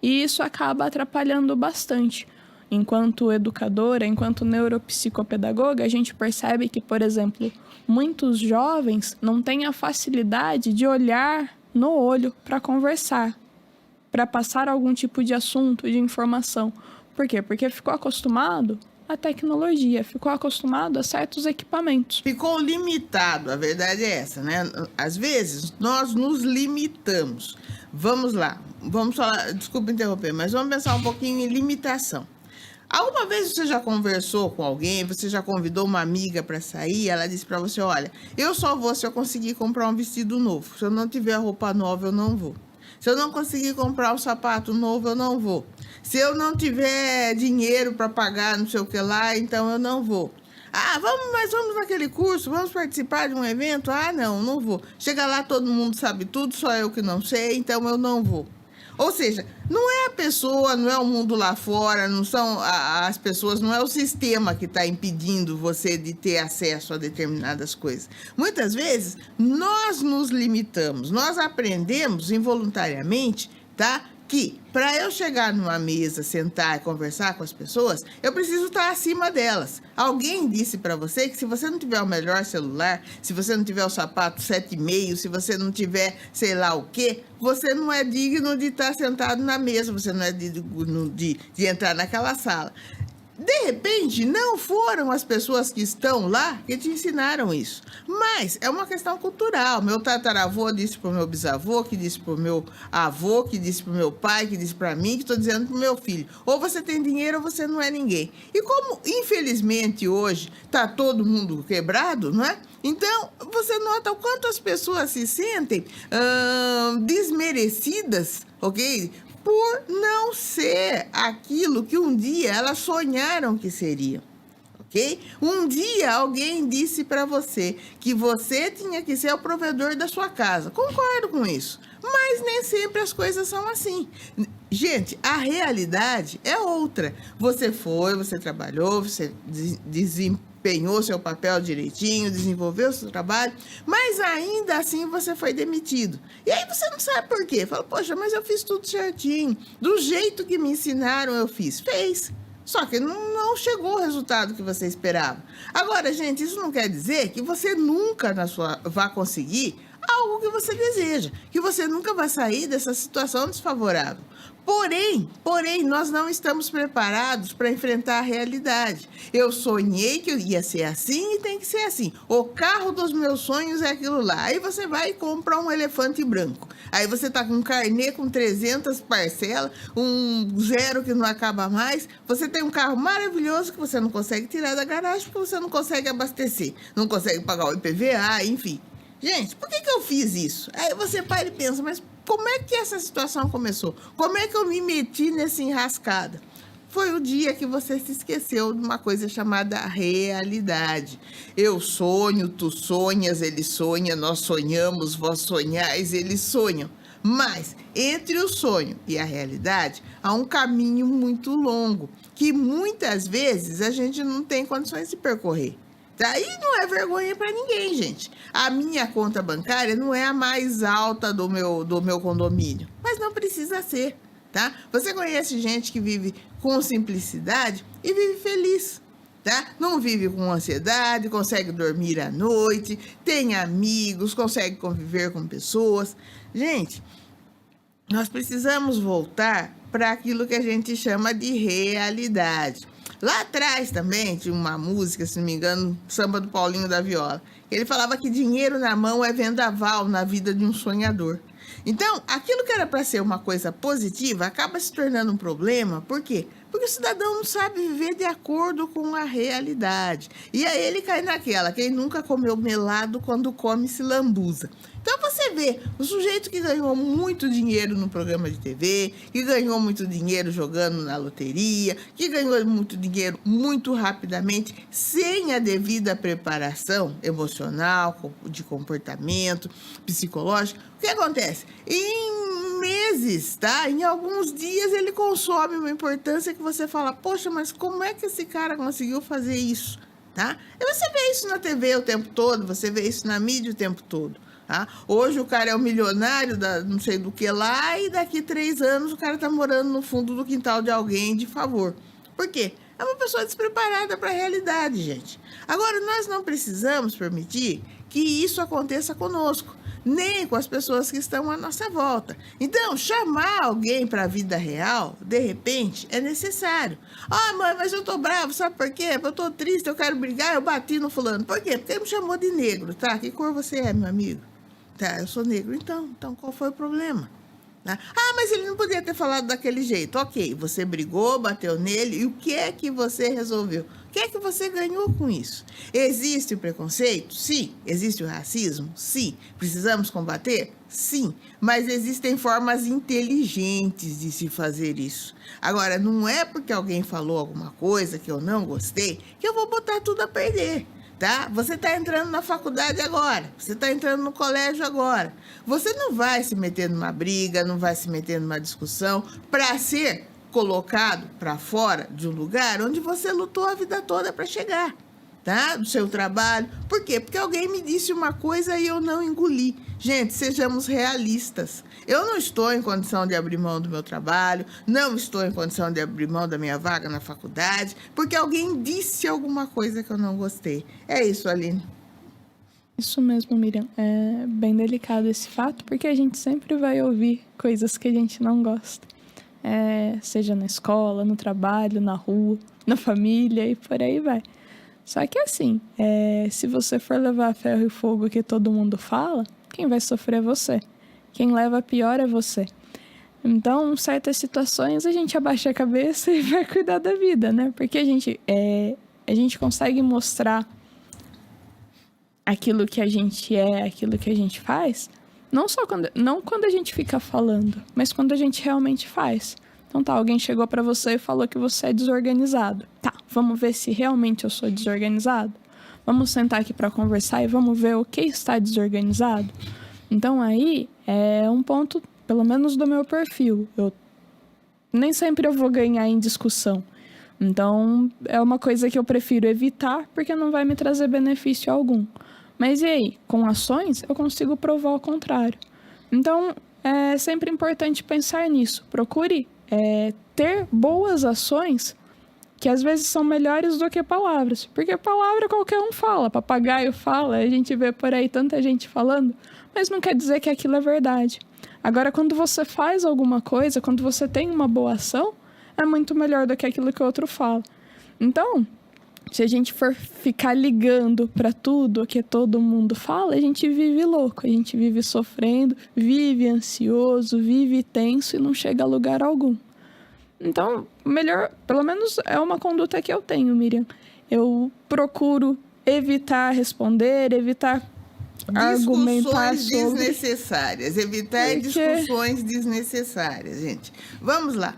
E isso acaba atrapalhando bastante. Enquanto educadora, enquanto neuropsicopedagoga, a gente percebe que, por exemplo, muitos jovens não têm a facilidade de olhar no olho para conversar, para passar algum tipo de assunto, de informação. Por quê? Porque ficou acostumado à tecnologia, ficou acostumado a certos equipamentos. Ficou limitado, a verdade é essa, né? Às vezes, nós nos limitamos. Vamos lá, vamos falar, desculpa interromper, mas vamos pensar um pouquinho em limitação. Alguma vez você já conversou com alguém, você já convidou uma amiga para sair, ela disse para você, olha, eu só vou se eu conseguir comprar um vestido novo. Se eu não tiver roupa nova, eu não vou. Se eu não conseguir comprar um sapato novo, eu não vou. Se eu não tiver dinheiro para pagar não sei o que lá, então eu não vou. Ah, vamos naquele curso, vamos participar de um evento? Ah, não vou. Chega lá, todo mundo sabe tudo, só eu que não sei, então eu não vou. Ou seja, não é pessoa, não é o mundo lá fora, não são as pessoas, não é o sistema que está impedindo você de ter acesso a determinadas coisas. Muitas vezes, nós nos limitamos, nós aprendemos involuntariamente, tá? Que para eu chegar numa mesa, sentar e conversar com as pessoas, eu preciso estar acima delas. Alguém disse para você que se você não tiver o melhor celular, se você não tiver o sapato 7,5, se você não tiver sei lá o quê, você não é digno de estar sentado na mesa, você não é digno de entrar naquela sala. De repente, não foram as pessoas que estão lá que te ensinaram isso. Mas é uma questão cultural. Meu tataravô disse para o meu bisavô, que disse para o meu avô, que disse para o meu pai, que disse para mim, que estou dizendo para o meu filho. Ou você tem dinheiro ou você não é ninguém. E como, infelizmente, hoje está todo mundo quebrado, não é? Então, você nota o quanto as pessoas se sentem desmerecidas, ok? Por não ser aquilo que um dia elas sonharam que seriam, ok? Um dia alguém disse para você que você tinha que ser o provedor da sua casa. Concordo com isso, mas nem sempre as coisas são assim. Gente, a realidade é outra. Você trabalhou, você desempenhou seu papel direitinho, desenvolveu seu trabalho, mas ainda assim você foi demitido. E aí você não sabe por quê. Fala, poxa, mas eu fiz tudo certinho. Do jeito que me ensinaram, eu fiz. Fez. Só que não chegou o resultado que você esperava. Agora, gente, isso não quer dizer que você nunca vá conseguir algo que você deseja, que você nunca vai sair dessa situação desfavorável. Porém, nós não estamos preparados para enfrentar a realidade. Eu sonhei que eu ia ser assim e tem que ser assim. O carro dos meus sonhos é aquilo lá. Aí você vai e compra um elefante branco. Aí você tá com um carnê com 300 parcelas, um zero que não acaba mais. Você tem um carro maravilhoso que você não consegue tirar da garagem porque você não consegue abastecer, não consegue pagar o IPVA, enfim. Gente, por que eu fiz isso? Aí você para e pensa, mas como é que essa situação começou? Como é que eu me meti nessa enrascada? Foi o dia que você se esqueceu de uma coisa chamada realidade. Eu sonho, tu sonhas, ele sonha, nós sonhamos, vós sonhais, eles sonham. Mas entre o sonho e a realidade há um caminho muito longo, que muitas vezes a gente não tem condições de percorrer. Daí não é vergonha para ninguém, gente. A minha conta bancária não é a mais alta do meu condomínio, mas não precisa ser, tá? Você conhece gente que vive com simplicidade e vive feliz, tá? Não vive com ansiedade, consegue dormir à noite, tem amigos, consegue conviver com pessoas. Gente, nós precisamos voltar para aquilo que a gente chama de realidade. Lá atrás também tinha uma música, se não me engano, Samba do Paulinho da Viola. Ele falava que dinheiro na mão é vendaval na vida de um sonhador. Então, aquilo que era para ser uma coisa positiva acaba se tornando um problema. Por quê? Porque o cidadão não sabe viver de acordo com a realidade. E aí ele cai naquela, quem nunca comeu melado quando come se lambuza. Então você vê, o sujeito que ganhou muito dinheiro no programa de TV, que ganhou muito dinheiro jogando na loteria, que ganhou muito dinheiro muito rapidamente, sem a devida preparação emocional, de comportamento, psicológico, o que acontece? Em meses, tá? Em alguns dias ele consome uma importância que você fala, poxa, mas como é que esse cara conseguiu fazer isso? Tá? E você vê isso na TV o tempo todo, você vê isso na mídia o tempo todo. Tá? Hoje o cara é o milionário da não sei do que lá e daqui 3 anos o cara tá morando no fundo do quintal de alguém de favor. Por quê? É uma pessoa despreparada para a realidade, gente. Agora, nós não precisamos permitir que isso aconteça conosco, nem com as pessoas que estão à nossa volta. Então, chamar alguém para a vida real, de repente, é necessário. Ah, mãe, mas eu tô bravo, sabe por quê? Eu tô triste, eu quero brigar, eu bati no fulano. Por quê? Porque ele me chamou de negro, tá? Que cor você é, meu amigo? Tá, eu sou negro. Então qual foi o problema? Tá? Ah, mas ele não podia ter falado daquele jeito. Ok, você brigou, bateu nele, e o que é que você resolveu? O que é que você ganhou com isso? Existe o preconceito? Sim. Existe o racismo? Sim. Precisamos combater? Sim. Mas existem formas inteligentes de se fazer isso. Agora, não é porque alguém falou alguma coisa que eu não gostei que eu vou botar tudo a perder. tá? Você está entrando na faculdade agora, você está entrando no colégio agora. Você não vai se meter numa briga, não vai se meter numa discussão para ser colocado para fora de um lugar onde você lutou a vida toda para chegar, tá? Do seu trabalho. Por quê? Porque alguém me disse uma coisa e eu não engoli. Gente, sejamos realistas. Eu não estou em condição de abrir mão do meu trabalho, não estou em condição de abrir mão da minha vaga na faculdade, porque alguém disse alguma coisa que eu não gostei. É isso, Aline. Isso mesmo, Miriam. É bem delicado esse fato, porque a gente sempre vai ouvir coisas que a gente não gosta. Seja na escola, no trabalho, na rua, na família e por aí vai. Só que assim, se você for levar ferro e fogo que todo mundo fala, quem vai sofrer é você. Quem leva pior é você. Então, em certas situações, a gente abaixa a cabeça e vai cuidar da vida, né? Porque a gente consegue mostrar aquilo que a gente é, aquilo que a gente faz, não quando a gente fica falando, mas quando a gente realmente faz. Então tá, alguém chegou pra você e falou que você é desorganizado. Tá, vamos ver se realmente eu sou desorganizado? Vamos sentar aqui pra conversar e vamos ver o que está desorganizado? Então aí é um ponto, pelo menos do meu perfil. Nem sempre eu vou ganhar em discussão. Então é uma coisa que eu prefiro evitar porque não vai me trazer benefício algum. Mas e aí? Com ações eu consigo provar o contrário. Então é sempre importante pensar nisso. Procure ter boas ações que às vezes são melhores do que palavras. Porque palavra qualquer um fala, papagaio fala, a gente vê por aí tanta gente falando, mas não quer dizer que aquilo é verdade. Agora, quando você faz alguma coisa, quando você tem uma boa ação, é muito melhor do que aquilo que o outro fala. Então, se a gente for ficar ligando para tudo que todo mundo fala, a gente vive louco, a gente vive sofrendo, vive ansioso, vive tenso e não chega a lugar algum. Então, melhor, pelo menos é uma conduta que eu tenho, Miriam. Eu procuro evitar responder, evitar argumentar sobre... desnecessárias, evitar discussões desnecessárias, gente. Vamos lá.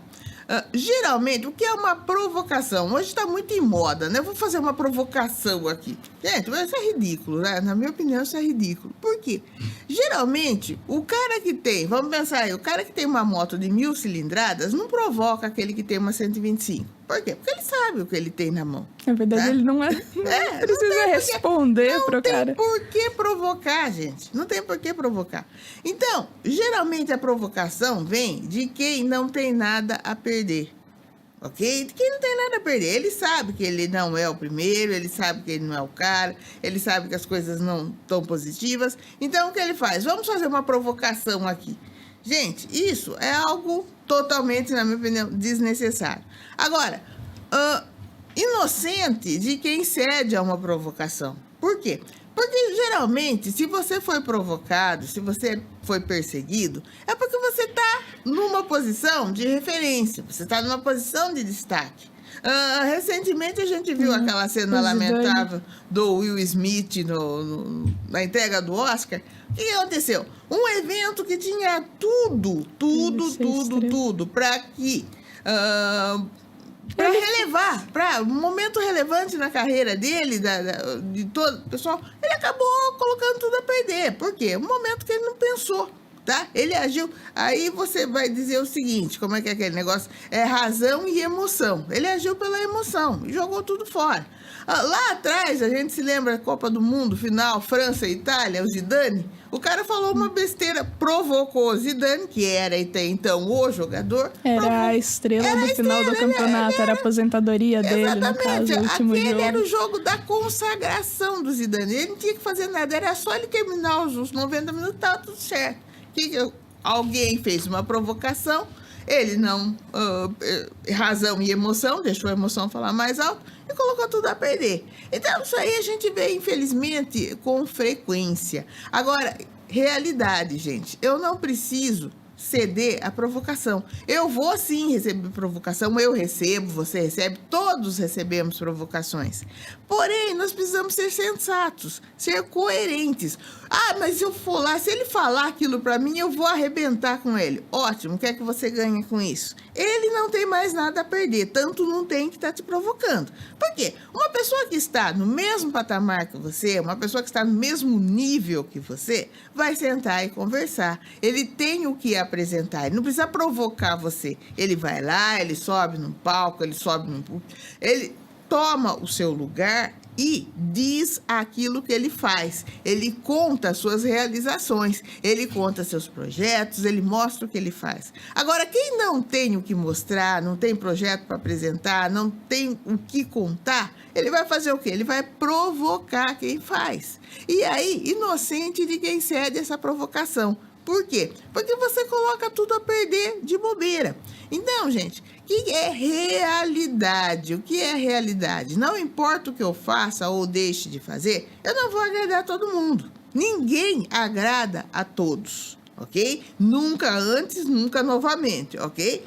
Geralmente, o que é uma provocação? Hoje está muito em moda, né? Eu vou fazer uma provocação aqui. Gente, isso é ridículo, né? Na minha opinião, isso é ridículo. Por quê? Geralmente, o cara que tem... Vamos pensar aí. O cara que tem uma moto de 1000 cilindradas não provoca aquele que tem uma 125. Por quê? Porque ele sabe o que ele tem na mão. Na verdade, tá? Ele não precisa responder pro cara. Não tem por que provocar, gente. Não tem por que provocar. Então, geralmente a provocação vem de quem não tem nada a perder. Ok? De quem não tem nada a perder. Ele sabe que ele não é o primeiro, ele sabe que ele não é o cara, ele sabe que as coisas não estão positivas. Então, o que ele faz? Vamos fazer uma provocação aqui. Gente, isso é algo totalmente, na minha opinião, desnecessário. Agora, inocente de quem cede a uma provocação. Por quê? Porque, geralmente, se você foi provocado, se você foi perseguido, é porque você está numa posição de referência, você está numa posição de destaque. Recentemente, a gente viu aquela cena lamentável do Will Smith na entrega do Oscar. O que aconteceu? Um evento que tinha tudo para que... para relevar, para um momento relevante na carreira dele, de todo o pessoal, ele acabou colocando tudo a perder. Por quê? Um momento que ele não pensou, tá? Ele agiu. Aí você vai dizer o seguinte, como é que é aquele negócio? É razão e emoção. Ele agiu pela emoção e jogou tudo fora. Lá atrás, a gente se lembra da Copa do Mundo, final, França e Itália, o Zidane. O cara falou uma besteira, provocou o Zidane, que era até então o jogador. Era a estrela do final do campeonato, era a aposentadoria dele, no caso, o último jogo. Aquele era o jogo da consagração do Zidane. Ele não tinha que fazer nada, era só ele terminar os 90 minutos, estava tudo certo. Alguém fez uma provocação, ele não... razão e emoção, deixou a emoção falar mais alto e colocou tudo a perder. Então, isso aí a gente vê, infelizmente, com frequência. Agora, realidade, gente. Eu não preciso ceder à provocação. Eu vou sim receber provocação, eu recebo, você recebe, todos recebemos provocações. Porém, nós precisamos ser sensatos, ser coerentes. Ah, mas se eu for lá, se ele falar aquilo para mim, eu vou arrebentar com ele. Ótimo, o que é que você ganha com isso? Ele não tem mais nada a perder, tanto não tem que estar te provocando. Por quê? Uma pessoa que está no mesmo patamar que você, uma pessoa que está no mesmo nível que você, vai sentar e conversar. Ele tem o que apresentar, ele não precisa provocar você. Ele vai lá, ele sobe num palco, ele sobe num púlpito, ele toma o seu lugar e diz aquilo que ele faz. Ele conta suas realizações, ele conta seus projetos, ele mostra o que ele faz. Agora, quem não tem o que mostrar, não tem projeto para apresentar, não tem o que contar, ele vai fazer o quê? Ele vai provocar quem faz. E aí, inocente de quem cede essa provocação. Por quê? Porque você coloca tudo a perder de bobeira. Então, gente, o que é realidade? O que é realidade? Não importa o que eu faça ou deixe de fazer, eu não vou agradar todo mundo. Ninguém agrada a todos, ok? Nunca antes, nunca novamente, ok?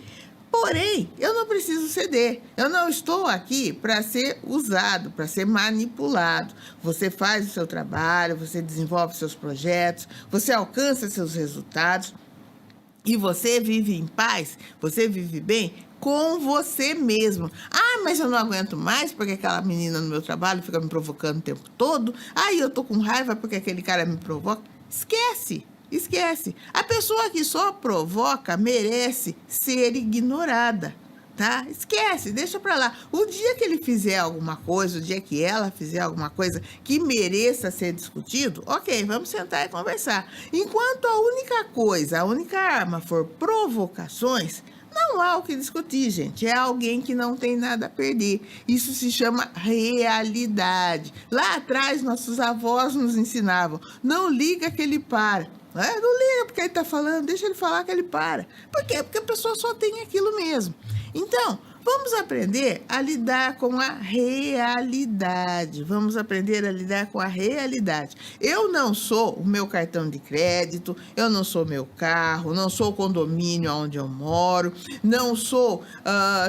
Porém, eu não preciso ceder. Eu não estou aqui para ser usado, para ser manipulado. Você faz o seu trabalho, você desenvolve seus projetos, você alcança seus resultados e você vive em paz, você vive bem com você mesmo. Ah, mas eu não aguento mais porque aquela menina no meu trabalho fica me provocando o tempo todo. Ah, eu tô com raiva porque aquele cara me provoca. Esquece. Esquece. A pessoa que só provoca merece ser ignorada, tá? Esquece, deixa pra lá. O dia que ele fizer alguma coisa, o dia que ela fizer alguma coisa que mereça ser discutido, ok, vamos sentar e conversar. Enquanto a única coisa, a única arma for provocações, não há o que discutir, gente. É alguém que não tem nada a perder. Isso se chama realidade. Lá atrás, nossos avós nos ensinavam, não liga que ele para. Não liga porque ele está falando, deixa ele falar que ele para. Por quê? Porque a pessoa só tem aquilo mesmo. Então, vamos aprender a lidar com a realidade. Vamos aprender a lidar com a realidade. Eu não sou o meu cartão de crédito, eu não sou meu carro, não sou o condomínio onde eu moro, não sou,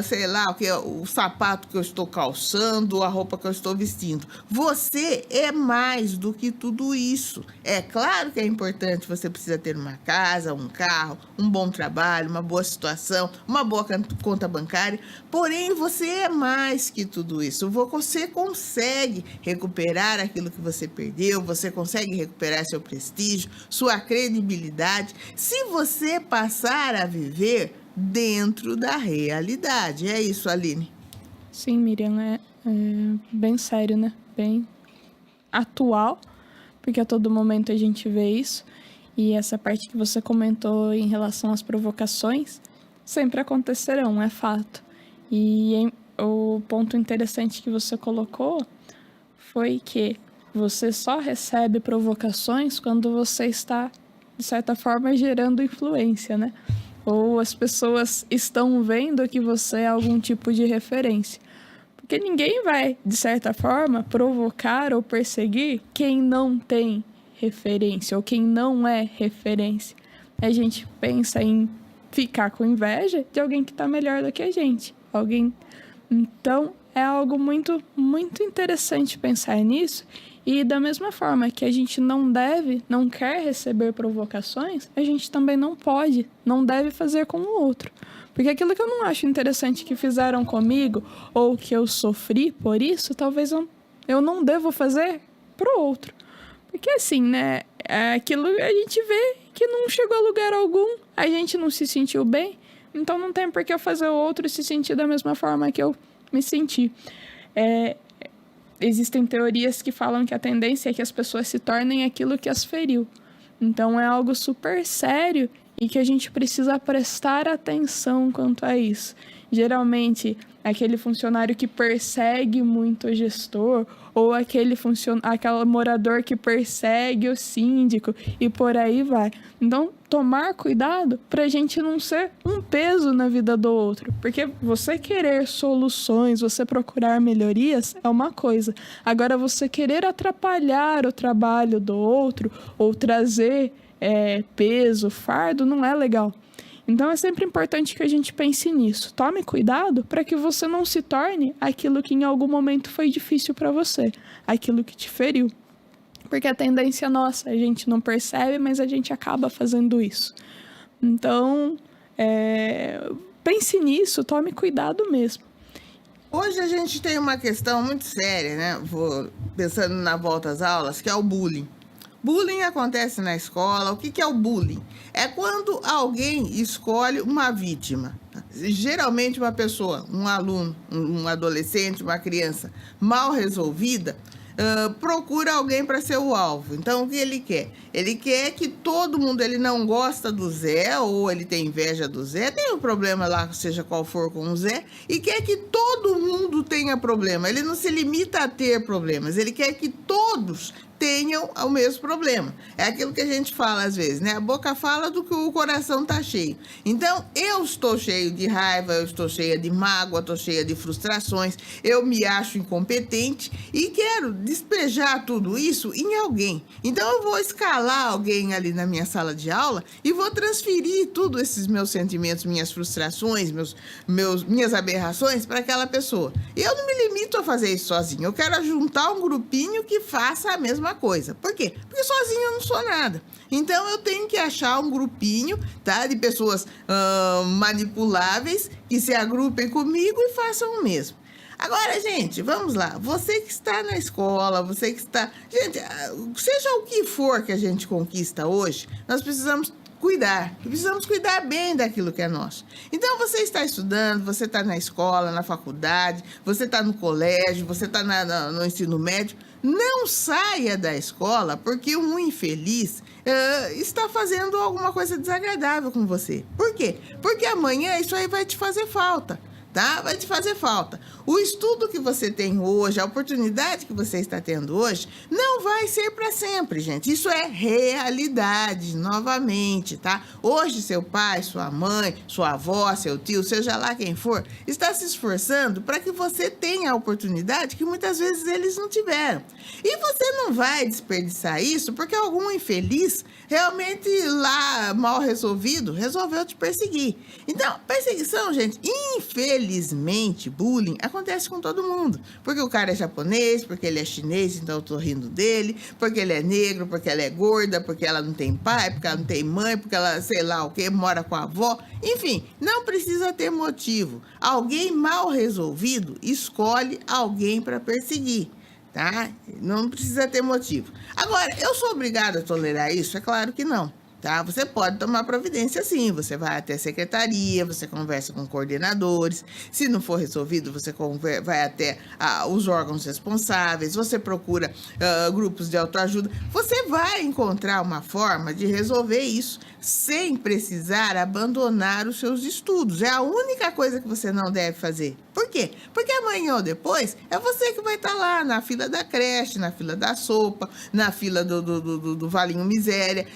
sei lá, o sapato que eu estou calçando, a roupa que eu estou vestindo. Você é mais do que tudo isso. É claro que é importante, você precisa ter uma casa, um carro, um bom trabalho, uma boa situação, uma boa conta bancária. Porém, você é mais que tudo isso. Você consegue recuperar aquilo que você perdeu, você consegue recuperar seu prestígio, sua credibilidade, se você passar a viver dentro da realidade. É isso, Aline? Sim, Miriam, é bem sério, né? Bem atual, porque a todo momento a gente vê isso. E essa parte que você comentou em relação às provocações sempre acontecerão, é fato. E o ponto interessante que você colocou foi que você só recebe provocações quando você está, de certa forma, gerando influência, né? Ou as pessoas estão vendo que você é algum tipo de referência. Porque ninguém vai, de certa forma, provocar ou perseguir quem não tem referência ou quem não é referência. A gente pensa em ficar com inveja de alguém que está melhor do que a gente. Então, é algo muito, muito interessante pensar nisso. E da mesma forma que a gente não quer receber provocações, a gente também não deve fazer com o outro. Porque aquilo que eu não acho interessante que fizeram comigo, ou que eu sofri por isso, talvez eu não devo fazer pro outro. Porque assim, né, aquilo a gente vê que não chegou a lugar algum, a gente não se sentiu bem, então não tem por que eu fazer o outro se sentir da mesma forma que eu me senti. Existem teorias que falam que a tendência é que as pessoas se tornem aquilo que as feriu. Então é algo super sério e que a gente precisa prestar atenção quanto a isso. Geralmente, aquele funcionário que persegue muito o gestor, ou aquele morador que persegue o síndico, e por aí vai. Então, tomar cuidado para a gente não ser um peso na vida do outro. Porque você querer soluções, você procurar melhorias é uma coisa. Agora, você querer atrapalhar o trabalho do outro, ou trazer peso, fardo, não é legal. Então é sempre importante que a gente pense nisso. Tome cuidado para que você não se torne aquilo que em algum momento foi difícil para você, aquilo que te feriu. Porque a tendência nossa, a gente não percebe, mas a gente acaba fazendo isso. Então, pense nisso, tome cuidado mesmo. Hoje a gente tem uma questão muito séria, né? Vou pensando na volta às aulas, que é o bullying. Bullying acontece na escola. O que é o bullying? É quando alguém escolhe uma vítima. Geralmente uma pessoa, um aluno, um adolescente, uma criança mal resolvida, procura alguém para ser o alvo. Então, o que ele quer? Ele quer que todo mundo, ele não gosta do Zé, ou ele tem inveja do Zé, tem um problema lá, seja qual for com o Zé, e quer que todo mundo tenha problema. Ele não se limita a ter problemas, ele quer que todos tenham o mesmo problema. É aquilo que a gente fala às vezes, né? A boca fala do que o coração tá cheio. Então, eu estou cheio de raiva, eu estou cheia de mágoa, estou cheia de frustrações, eu me acho incompetente e quero despejar tudo isso em alguém. Então, eu vou escalar alguém ali na minha sala de aula e vou transferir todos esses meus sentimentos, minhas frustrações, minhas aberrações para aquela pessoa. Eu não me limito a fazer isso sozinho. Eu quero juntar um grupinho que faça a mesma coisa. Por quê? Porque sozinho eu não sou nada. Então, eu tenho que achar um grupinho, tá, de pessoas manipuláveis que se agrupem comigo e façam o mesmo. Agora, gente, vamos lá. Você que está na escola, você que está... Gente, seja o que for que a gente conquista hoje, nós precisamos cuidar bem daquilo que é nosso. Então, você está estudando, você está na escola, na faculdade, você está no colégio, você está no ensino médio. Não saia da escola porque um infeliz está fazendo alguma coisa desagradável com você. Por quê? Porque amanhã isso aí vai te fazer falta. Tá? Vai te fazer falta. O estudo que você tem hoje, a oportunidade que você está tendo hoje, não vai ser para sempre, gente. Isso é realidade, novamente, tá? Hoje, seu pai, sua mãe, sua avó, seu tio, seja lá quem for, está se esforçando para que você tenha a oportunidade que muitas vezes eles não tiveram. E você não vai desperdiçar isso porque algum infeliz, realmente lá mal resolvido, resolveu te perseguir. Então, perseguição, gente, infelizmente, bullying acontece com todo mundo. Porque o cara é japonês, porque ele é chinês, então eu tô rindo dele, porque ele é negro, porque ela é gorda, porque ela não tem pai, porque ela não tem mãe, porque ela, sei lá o que, mora com a avó. Enfim, não precisa ter motivo. Alguém mal resolvido escolhe alguém para perseguir. Tá? Não precisa ter motivo. Agora, eu sou obrigada a tolerar isso? É claro que não. Tá? Você pode tomar providência sim, você vai até a secretaria, você conversa com coordenadores, se não for resolvido, você vai até os órgãos responsáveis, você procura grupos de autoajuda, você vai encontrar uma forma de resolver isso sem precisar abandonar os seus estudos. É a única coisa que você não deve fazer. Por quê? Porque amanhã ou depois é você que vai estar lá na fila da creche, na fila da sopa, na fila do Valinho Miséria,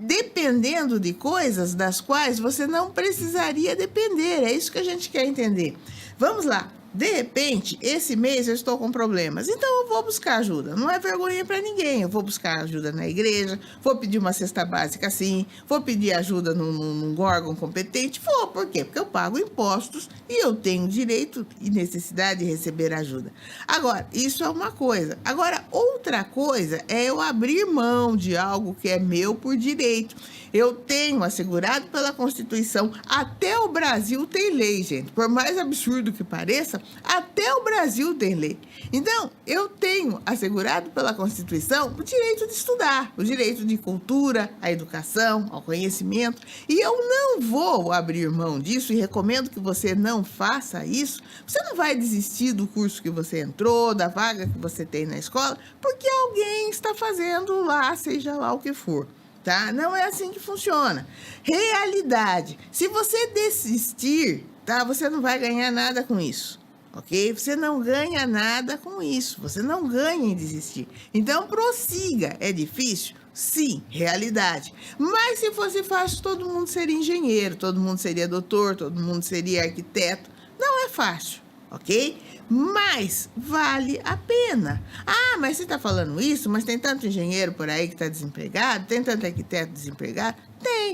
dependendo de coisas das quais você não precisaria depender. É isso que a gente quer entender. Vamos lá. De repente, esse mês eu estou com problemas, então eu vou buscar ajuda. Não é vergonha para ninguém. Eu vou buscar ajuda na igreja, vou pedir uma cesta básica sim, vou pedir ajuda num órgão competente. Vou, por quê? Porque eu pago impostos e eu tenho direito e necessidade de receber ajuda. Agora, isso é uma coisa. Agora, outra coisa é eu abrir mão de algo que é meu por direito. Eu tenho assegurado pela Constituição, até o Brasil tem lei, gente. Por mais absurdo que pareça, até o Brasil tem lei. Então, eu tenho assegurado pela Constituição o direito de estudar, o direito de cultura, à educação, ao conhecimento. E eu não vou abrir mão disso e recomendo que você não faça isso. Você não vai desistir do curso que você entrou, da vaga que você tem na escola, porque alguém está fazendo lá, seja lá o que for. Tá? Não é assim que funciona. Realidade. Se você desistir, tá? Você não vai ganhar nada com isso. Ok? Você não ganha nada com isso. Você não ganha em desistir. Então, prossiga. É difícil? Sim, realidade. Mas se fosse fácil, todo mundo seria engenheiro, todo mundo seria doutor, todo mundo seria arquiteto. Não é fácil. ok? Mas vale a pena. Ah, mas você está falando isso, mas tem tanto engenheiro por aí que está desempregado, tem tanto arquiteto desempregado?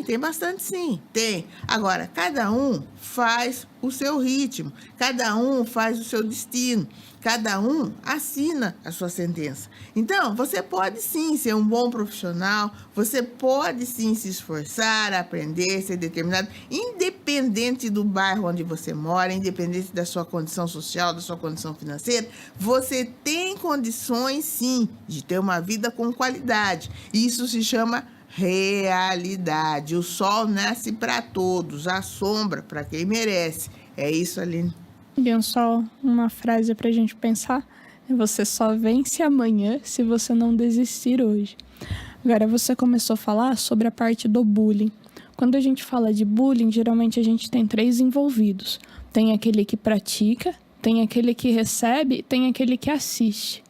Tem bastante sim, tem. Agora, cada um faz o seu ritmo, cada um faz o seu destino, cada um assina a sua sentença. Então, você pode sim ser um bom profissional, você pode sim se esforçar, aprender, ser determinado, independente do bairro onde você mora, independente da sua condição social, da sua condição financeira, você tem condições sim de ter uma vida com qualidade. Isso se chama realidade. O sol nasce para todos, a sombra para quem merece. É isso, Aline. Bem, só uma frase para a gente pensar. Você só vence amanhã se você não desistir hoje. Agora, você começou a falar sobre a parte do bullying. Quando a gente fala de bullying, geralmente a gente tem 3 envolvidos. Tem aquele que pratica, tem aquele que recebe, tem aquele que assiste.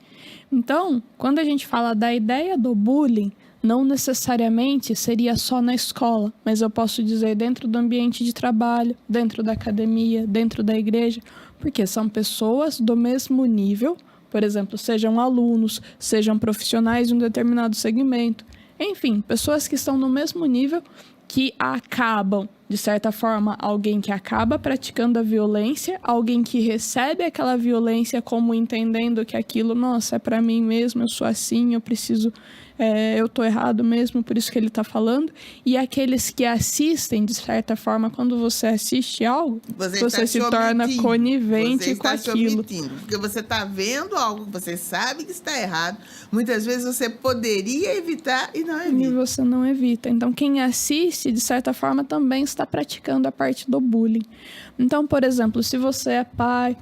Então, quando a gente fala da ideia do bullying, não necessariamente seria só na escola, mas eu posso dizer dentro do ambiente de trabalho, dentro da academia, dentro da igreja, porque são pessoas do mesmo nível, por exemplo, sejam alunos, sejam profissionais de um determinado segmento, enfim, pessoas que estão no mesmo nível que acabam, de certa forma, alguém que acaba praticando a violência, alguém que recebe aquela violência como entendendo que aquilo, nossa, é pra mim mesmo, eu sou assim, eu preciso, eu tô errado mesmo, por isso que ele tá falando. E aqueles que assistem, de certa forma, quando você assiste algo, você se torna conivente com aquilo. Porque você tá vendo algo que você sabe que está errado, muitas vezes você poderia evitar e não evita. E você não evita. Então, quem assiste, de certa forma, também está praticando a parte do bullying. Então, por exemplo, se você é pai,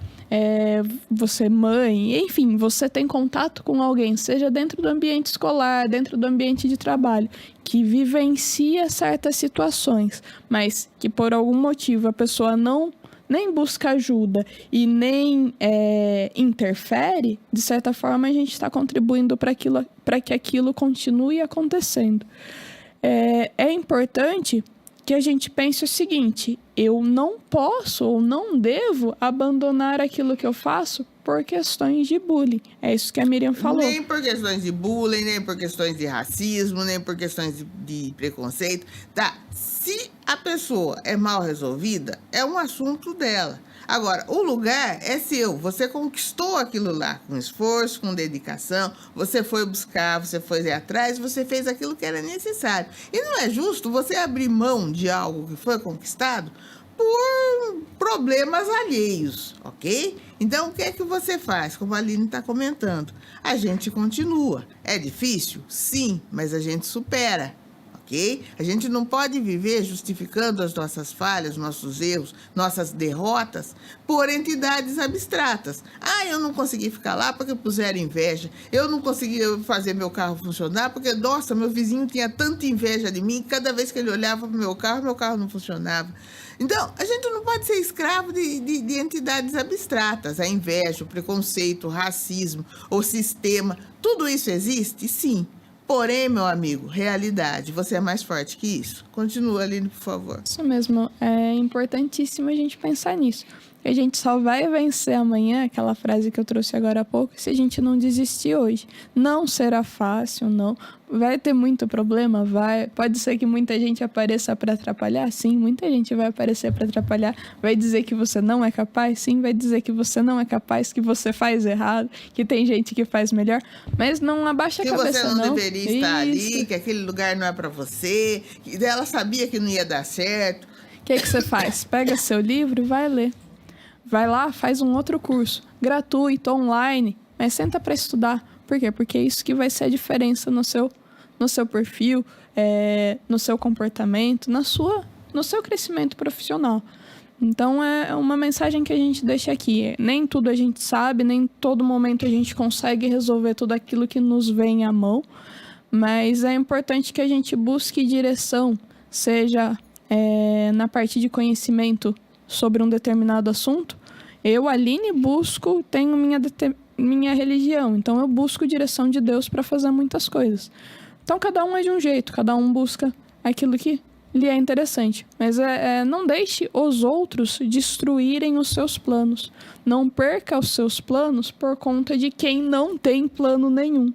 você é mãe, enfim, você tem contato com alguém, seja dentro do ambiente escolar, dentro do ambiente de trabalho, que vivencia certas situações, mas que por algum motivo a pessoa nem busca ajuda e nem interfere, de certa forma a gente está contribuindo para que aquilo continue acontecendo. É importante que a gente pense o seguinte: eu não posso ou não devo abandonar aquilo que eu faço por questões de bullying. É isso que a Miriam falou. Nem por questões de bullying, nem por questões de racismo, nem por questões de preconceito. Tá? Se a pessoa é mal resolvida, é um assunto dela. Agora, o lugar é seu, você conquistou aquilo lá com esforço, com dedicação, você foi buscar, você foi ir atrás, você fez aquilo que era necessário. E não é justo você abrir mão de algo que foi conquistado por problemas alheios, ok? Então, o que é que você faz? Como a Aline está comentando, a gente continua. É difícil? Sim, mas a gente supera. Okay? A gente não pode viver justificando as nossas falhas, nossos erros, nossas derrotas por entidades abstratas. Ah, eu não consegui ficar lá porque puseram inveja. Eu não consegui fazer meu carro funcionar porque, nossa, meu vizinho tinha tanta inveja de mim, cada vez que ele olhava para o meu carro não funcionava. Então, a gente não pode ser escravo de entidades abstratas. A inveja, o preconceito, o racismo, o sistema, tudo isso existe? Sim. Porém, meu amigo, realidade, você é mais forte que isso. Continua, Aline, por favor. Isso mesmo, é importantíssimo a gente pensar nisso. A gente só vai vencer amanhã, aquela frase que eu trouxe agora há pouco, se a gente não desistir hoje. Não será fácil, não. Vai ter muito problema? Vai. Pode ser que muita gente apareça para atrapalhar? Sim, muita gente vai aparecer para atrapalhar. Vai dizer que você não é capaz? Sim, vai dizer que você não é capaz, que você faz errado, que tem gente que faz melhor. Mas não abaixa a cabeça, não. Que você não deveria estar ali, que aquele lugar não é para você, que ela sabia que não ia dar certo. O que você faz? Pega seu livro e vai ler. Vai lá, faz um outro curso, gratuito, online, mas senta para estudar. Por quê? Porque é isso que vai ser a diferença no seu perfil, no seu comportamento, no seu crescimento profissional. Então, é uma mensagem que a gente deixa aqui. Nem tudo a gente sabe, nem todo momento a gente consegue resolver tudo aquilo que nos vem à mão, mas é importante que a gente busque direção, seja na parte de conhecimento sobre um determinado assunto. Eu, Aline, tenho minha religião, então eu busco direção de Deus para fazer muitas coisas. Então cada um é de um jeito, cada um busca aquilo que ele é interessante, mas não deixe os outros destruírem os seus planos. Não perca os seus planos por conta de quem não tem plano nenhum.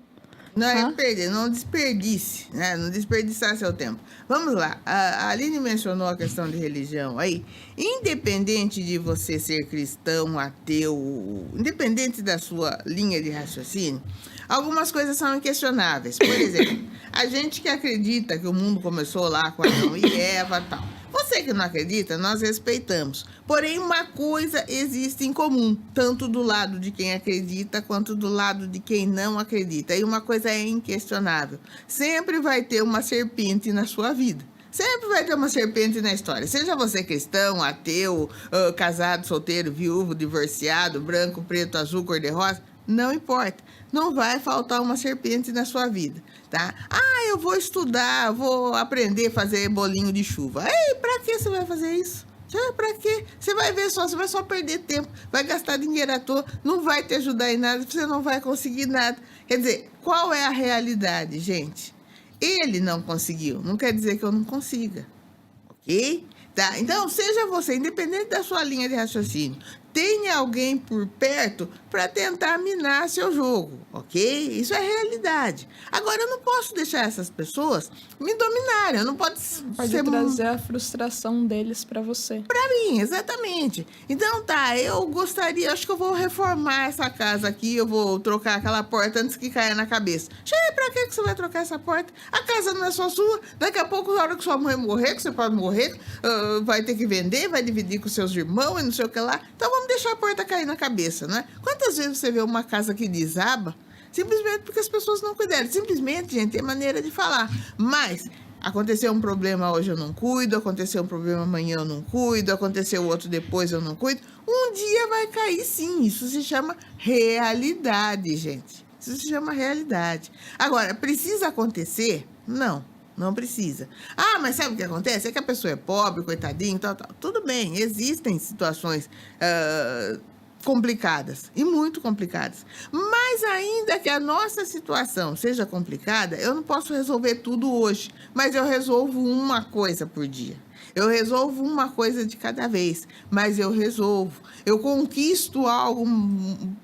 Não é perder, não desperdice, né? Não desperdiçar seu tempo. Vamos lá, a Aline mencionou a questão de religião aí. Independente de você ser cristão, ateu, independente da sua linha de raciocínio, algumas coisas são inquestionáveis. Por exemplo, a gente que acredita que o mundo começou lá com Adão e Eva e tal. Você que não acredita, nós respeitamos. Porém, uma coisa existe em comum, tanto do lado de quem acredita quanto do lado de quem não acredita. E uma coisa é inquestionável. Sempre vai ter uma serpente na sua vida. Sempre vai ter uma serpente na história. Seja você cristão, ateu, casado, solteiro, viúvo, divorciado, branco, preto, azul, cor-de-rosa, não importa. Não vai faltar uma serpente na sua vida, tá? Eu vou estudar, vou aprender a fazer bolinho de chuva. Ei, pra que você vai fazer isso? Pra quê? Você vai ver só, você vai só perder tempo, vai gastar dinheiro à toa, não vai te ajudar em nada, você não vai conseguir nada. Quer dizer, qual é a realidade, gente? Ele não conseguiu, não quer dizer que eu não consiga, ok? Tá? Então, seja você, independente da sua linha de raciocínio, tenha alguém por perto para tentar minar seu jogo, ok? Isso é realidade. Agora, eu não posso deixar essas pessoas me dominarem. Eu não pode trazer a frustração deles para você. Para mim, exatamente. Então, eu gostaria, acho que eu vou reformar essa casa aqui, eu vou trocar aquela porta antes que caia na cabeça. Para que você vai trocar essa porta? A casa não é só sua. Daqui a pouco, na hora que sua mãe morrer, que você pode morrer, vai ter que vender, vai dividir com seus irmãos e não sei o que lá. Então, vamos deixar a porta cair na cabeça, né? Quantas vezes você vê uma casa que desaba simplesmente porque as pessoas não cuidaram? Simplesmente, gente, é maneira de falar. Mas aconteceu um problema hoje, eu não cuido. Aconteceu um problema amanhã, eu não cuido. Aconteceu outro depois, eu não cuido. Um dia vai cair, sim. Isso se chama realidade, gente. Isso se chama realidade. Agora, precisa acontecer? Não precisa. Mas sabe o que acontece? É que a pessoa é pobre, coitadinho, tal. Tudo bem, existem situações complicadas, e muito complicadas. Mas ainda que a nossa situação seja complicada, eu não posso resolver tudo hoje, mas eu resolvo uma coisa por dia. Eu resolvo uma coisa de cada vez, mas eu resolvo. Eu conquisto algo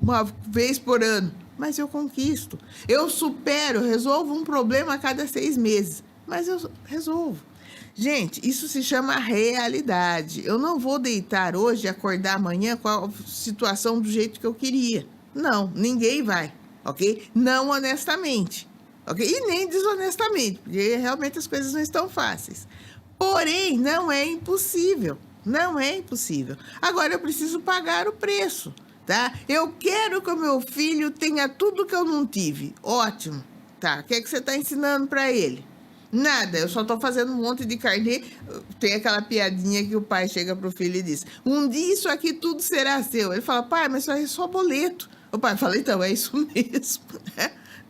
uma vez por ano, mas eu conquisto. Eu supero, resolvo um problema a cada 6 meses. Mas eu resolvo. Gente, isso se chama realidade. Eu não vou deitar hoje e acordar amanhã com a situação do jeito que eu queria. Não, ninguém vai, ok? Não honestamente, ok? E nem desonestamente, porque realmente as coisas não estão fáceis. Porém, não é impossível. Não é impossível. Agora, eu preciso pagar o preço, tá? Eu quero que o meu filho tenha tudo que eu não tive. Ótimo, tá? O que é que você está ensinando para ele? Nada, eu só tô fazendo um monte de carnê. Tem aquela piadinha que o pai chega pro filho e diz: um dia isso aqui tudo será seu. Ele fala: pai, mas isso aí é só boleto. O pai fala: então, é isso mesmo.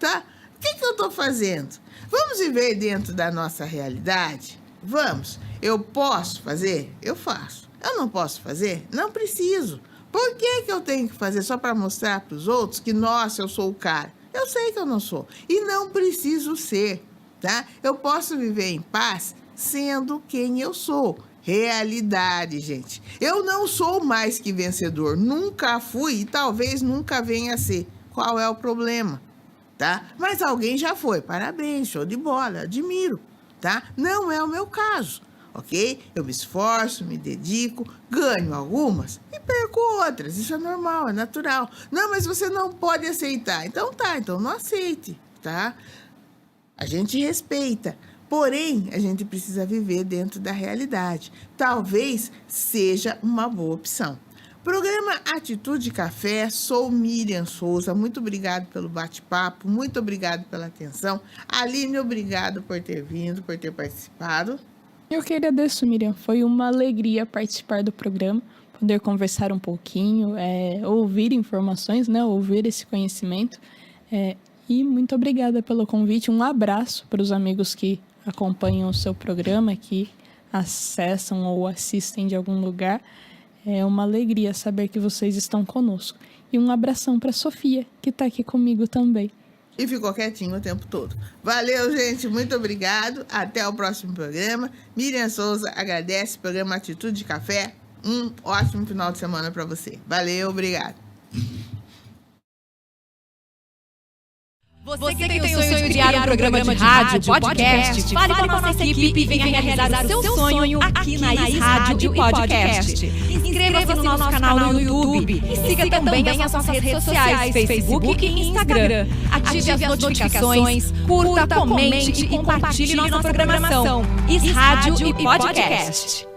Tá? O que eu tô fazendo? Vamos viver dentro da nossa realidade? Vamos. Eu posso fazer? Eu faço. Eu não posso fazer? Não preciso. Por que eu tenho que fazer só para mostrar para os outros que, nossa, eu sou o cara? Eu sei que eu não sou. E não preciso ser. Tá? Eu posso viver em paz sendo quem eu sou. Realidade, gente. Eu não sou mais que vencedor. Nunca fui e talvez nunca venha a ser. Qual é o problema? Tá? Mas alguém já foi. Parabéns, show de bola, admiro. Tá? Não é o meu caso, ok? Eu me esforço, me dedico, ganho algumas e perco outras. Isso é normal, é natural. Não, mas você não pode aceitar. Então então não aceite, tá? A gente respeita, porém, a gente precisa viver dentro da realidade. Talvez seja uma boa opção. Programa Atitude Café, sou Miriam Souza. Muito obrigado pelo bate-papo, muito obrigado pela atenção. Aline, obrigado por ter vindo, por ter participado. Eu que agradeço, Miriam. Foi uma alegria participar do programa, poder conversar um pouquinho, ouvir informações, né? Ouvir esse conhecimento. E muito obrigada pelo convite. Um abraço para os amigos que acompanham o seu programa, que acessam ou assistem de algum lugar. É uma alegria saber que vocês estão conosco. E um abração para a Sofia, que está aqui comigo também. e ficou quietinho o tempo todo. Valeu, gente. Muito obrigado. Até o próximo programa. Miriam Souza agradece o programa Atitude de Café. Um ótimo final de semana para você. Valeu, obrigado. Você que tem o sonho de criar um programa de rádio, podcast, fale com a nossa equipe e venha realizar o seu sonho aqui na Is Rádio e Podcast. Inscreva-se no nosso canal no YouTube e siga também as nossas redes sociais, Facebook e Instagram. Ative as notificações, curta, comente e compartilhe nossa programação. Is Rádio e Podcast.